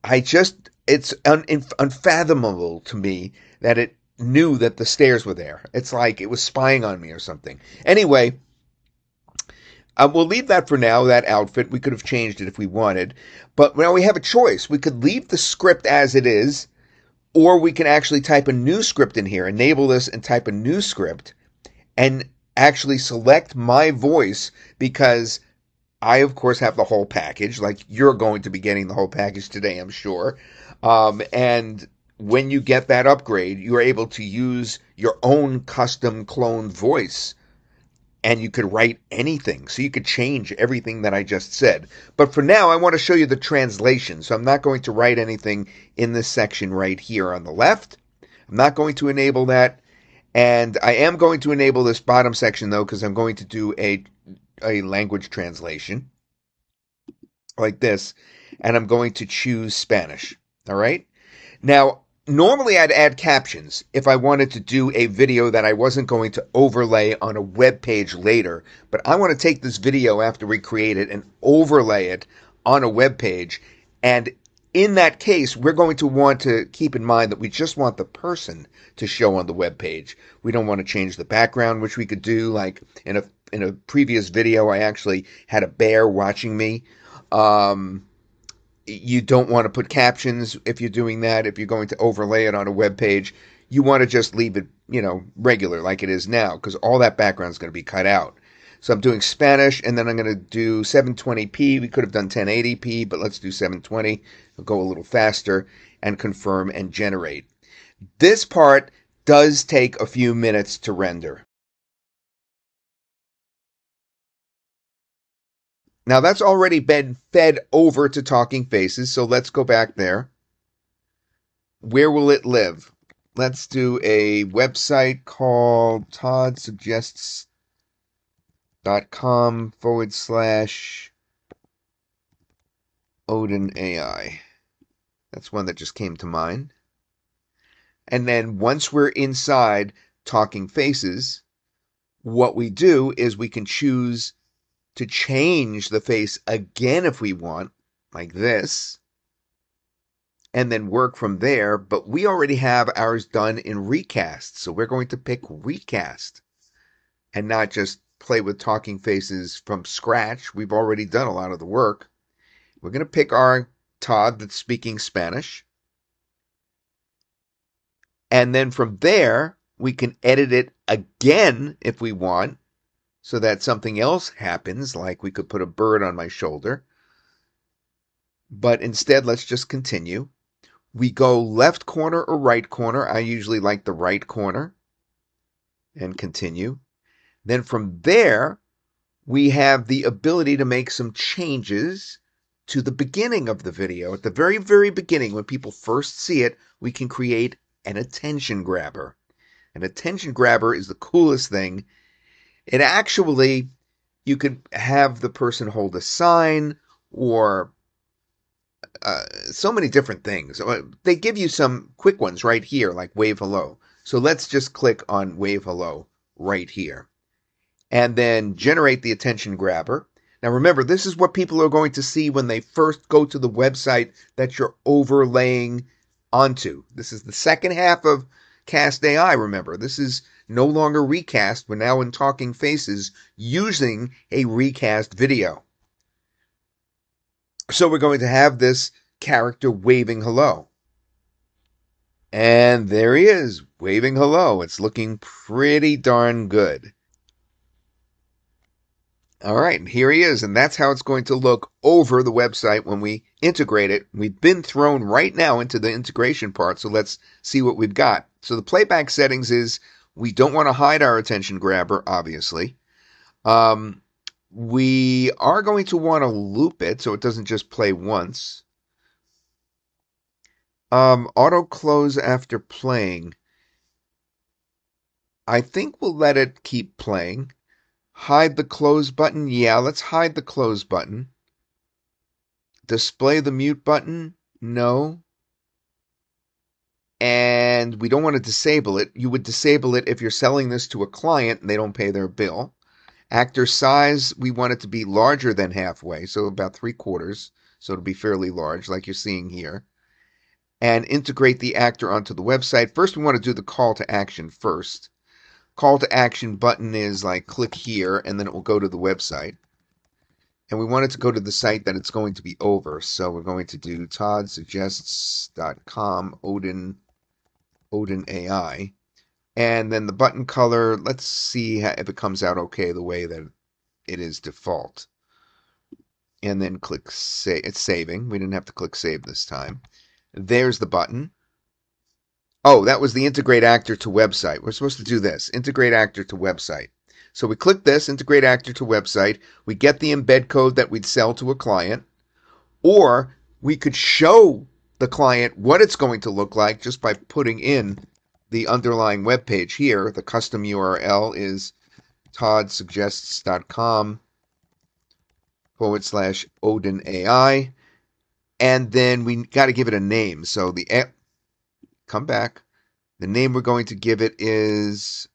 Speaker 2: It's unfathomable to me that it knew that the stairs were there. It's like it was spying on me or something. Anyway, we'll leave that for now, that outfit. We could have changed it if we wanted. But now we have a choice. We could leave the script as it is, or we can actually type a new script in here, enable this and type a new script, and actually select my voice, because I, of course, have the whole package. Like, you're going to be getting the whole package today, I'm sure. And when you get that upgrade, you're able to use your own custom cloned voice, and you could write anything. So you could change everything that I just said. But for now, I want to show you the translation. So I'm not going to write anything in this section right here on the left. I'm not going to enable that. And I am going to enable this bottom section, though, because I'm going to do a language translation like this. And I'm going to choose Spanish. All right? Now, normally I'd add captions if I wanted to do a video that I wasn't going to overlay on a web page later, but I want to take this video after we create it and overlay it on a web page. And in that case, we're going to want to keep in mind that we just want the person to show on the web page. We don't want to change the background, which we could do. Like in a previous video, I actually had a bear watching me. You don't want to put captions if you're doing that. If you're going to overlay it on a web page, you want to just leave it, regular like it is now, because all that background is going to be cut out. So I'm doing Spanish, and then I'm going to do 720p. We could have done 1080p, but let's do 720. We'll go a little faster, and confirm and generate. This part does take a few minutes to render. Now that's already been fed over to Talking Faces, so let's go back there. Where will it live? Let's do a website called toddsuggests.com/OdinAI. That's one that just came to mind. And then once we're inside Talking Faces, what we do is we can choose to change the face again if we want, like this, and then work from there. But we already have ours done in Recast, so we're going to pick Recast and not just play with Talking Faces from scratch. We've already done a lot of the work. We're going to pick our Todd that's speaking Spanish, and then from there we can edit it again if we want, so that something else happens, like we could put a bird on my shoulder. But instead, let's just continue. We go left corner or right corner. I usually like the right corner. And continue. Then from there, we have the ability to make some changes to the beginning of the video. At the very, very beginning, when people first see it, we can create an attention grabber. An attention grabber is the coolest thing. It actually, you could have the person hold a sign, or so many different things. They give you some quick ones right here, like wave hello. So let's just click on wave hello right here. And then generate the attention grabber. Now remember, this is what people are going to see when they first go to the website that you're overlaying onto. This is the second half of CastAI, remember. This is no longer Recast. We're now in Talking Faces using a Recast video. So we're going to have this character waving hello. And there he is, waving hello. It's looking pretty darn good. All right, and here he is, and that's how it's going to look over the website when we integrate it. We've been thrown right now into the integration part, so let's see what we've got. So the playback settings is we don't want to hide our attention grabber, obviously. We are going to want to loop it so it doesn't just play once. Auto close after playing. I think we'll let it keep playing. Hide the close button. Yeah, let's hide the close button. Display the mute button. No. And we don't want to disable it. You would disable it if you're selling this to a client and they don't pay their bill. Actor size, we want it to be larger than halfway, so about 3/4. So it'll be fairly large, like you're seeing here. And integrate the actor onto the website. First, we want to do the call to action first. Call to action button is like click here, and then it will go to the website. And we want it to go to the site that it's going to be over. So we're going to do toddsuggests.com Odin AI. And then the button color, let's see if it comes out okay the way that it is default. And then click save. It's saving. We didn't have to click save this time. There's the button. Oh, that was the integrate actor to website. We're supposed to do this. Integrate actor to website. So we click this, integrate actor to website. We get the embed code that we'd sell to a client. Or we could show the client what it's going to look like just by putting in the underlying web page here. The custom URL is toddsuggests.com/Odin AI. And then we got to give it a name. So the come back. The name we're going to give it is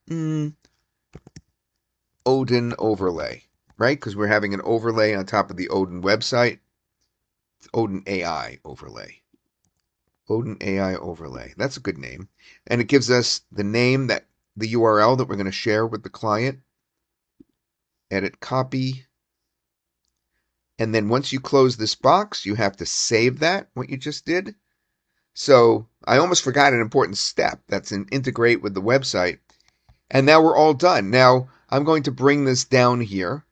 Speaker 2: Odin Overlay, right? Because we're having an overlay on top of the Odin website. It's Odin AI Overlay. Odin AI Overlay. That's a good name. And it gives us the name, that the URL that we're going to share with the client. Edit copy. And then once you close this box, you have to save that, what you just did. So I almost forgot an important step. That's an integrate with the website. And now we're all done. Now I'm going to bring this down here.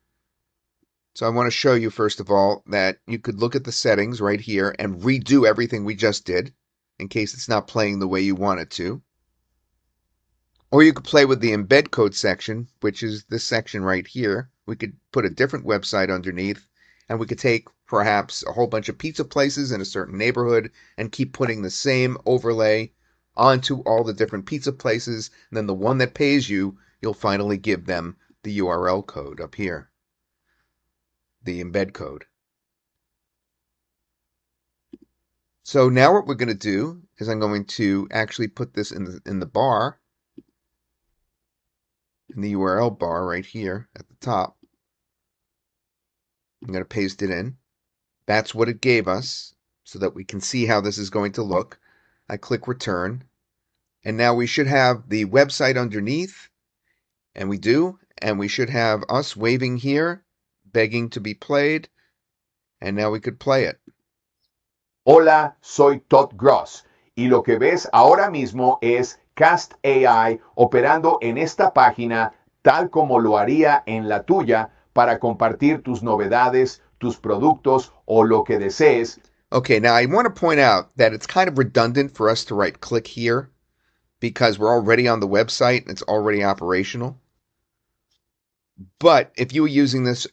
Speaker 2: So I want to show you, first of all, that you could look at the settings right here and redo everything we just did in case it's not playing the way you want it to. Or you could play with the embed code section, which is this section right here. We could put a different website underneath, and we could take perhaps a whole bunch of pizza places in a certain neighborhood and keep putting the same overlay onto all the different pizza places. And then the one that pays you, you'll finally give them the URL code up here, the embed code. So now what we're going to do is I'm going to actually put this in the bar, in the URL bar right here at the top. I'm going to paste it in. That's what it gave us so that we can see how this is going to look. I click return. And now we should have the website underneath. And we do. And we should have us waving here, begging to be played. And now we could play it.
Speaker 8: Hola, soy Todd Gross. Y lo que ves ahora mismo es CastAI operando en esta página tal como lo haría en la tuya para compartir tus novedades, tus productos o lo que desees.
Speaker 2: Okay, now I want to point out that it's kind of redundant for us to right click here because we're already on the website and it's already operational. But if you were using this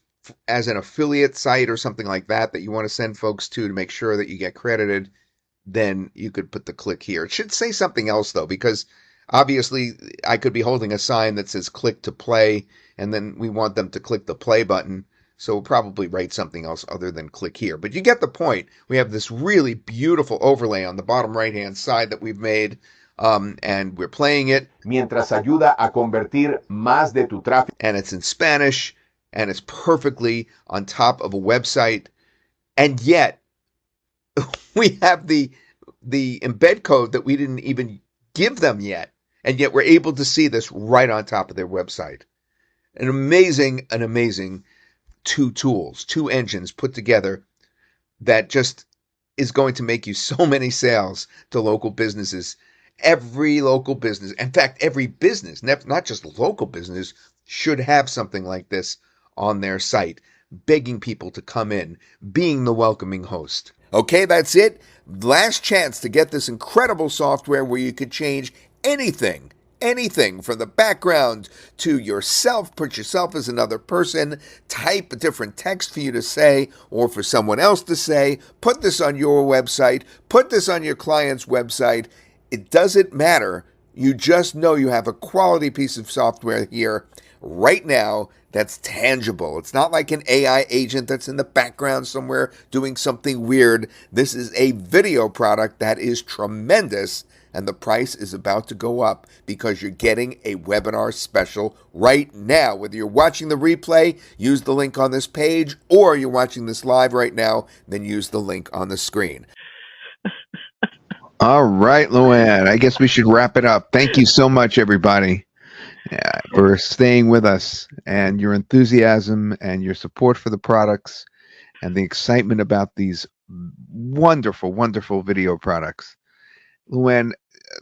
Speaker 2: as an affiliate site or something like that you want to send folks to make sure that you get credited, then you could put the click here. It should say something else though, because obviously I could be holding a sign that says click to play, and then we want them to click the play button. So we'll probably write something else other than click here. But you get the point. We have this really beautiful overlay on the bottom right-hand side that we've made, and we're playing it.
Speaker 8: Mientras ayuda a convertir más de tu tráfico.
Speaker 2: And it's in Spanish, and it's perfectly on top of a website. And yet, we have the embed code that we didn't even give them yet. And yet we're able to see this right on top of their website. An amazing two tools, two engines put together that just is going to make you so many sales to local businesses. Every local business, in fact, every business, not just local business, should have something like this on their site, begging people to come in, being the welcoming host. Okay, that's it. Last chance to get this incredible software where you could change anything from the background to yourself, put yourself as another person, type a different text for you to say or for someone else to say, put this on your website, put this on your client's website. It doesn't matter. You just know you have a quality piece of software here right now that's tangible. It's not like an AI agent that's in the background somewhere doing something weird. This is a video product that is tremendous, and the price is about to go up because you're getting a webinar special right now. Whether you're watching the replay, use the link on this page, or you're watching this live right now, then use the link on the screen. All right, Luann, I guess we should wrap it up. Thank you so much, everybody, for staying with us, and your enthusiasm and your support for the products and the excitement about these wonderful, wonderful video products. Luann,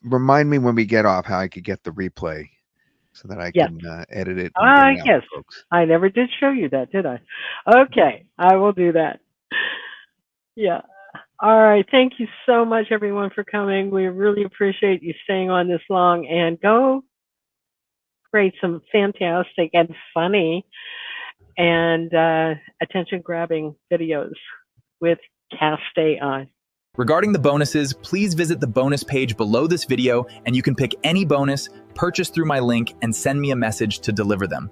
Speaker 2: remind me when we get off how I could get the replay so that I can edit it.
Speaker 15: Yes, folks. I never did show you that, did I? Okay, I will do that. Yeah. All right. Thank you so much, everyone, for coming. We really appreciate you staying on this long, and go create some fantastic and funny and attention-grabbing videos with CastAI.
Speaker 1: Regarding the bonuses, please visit the bonus page below this video and you can pick any bonus, purchase through my link, and send me a message to deliver them.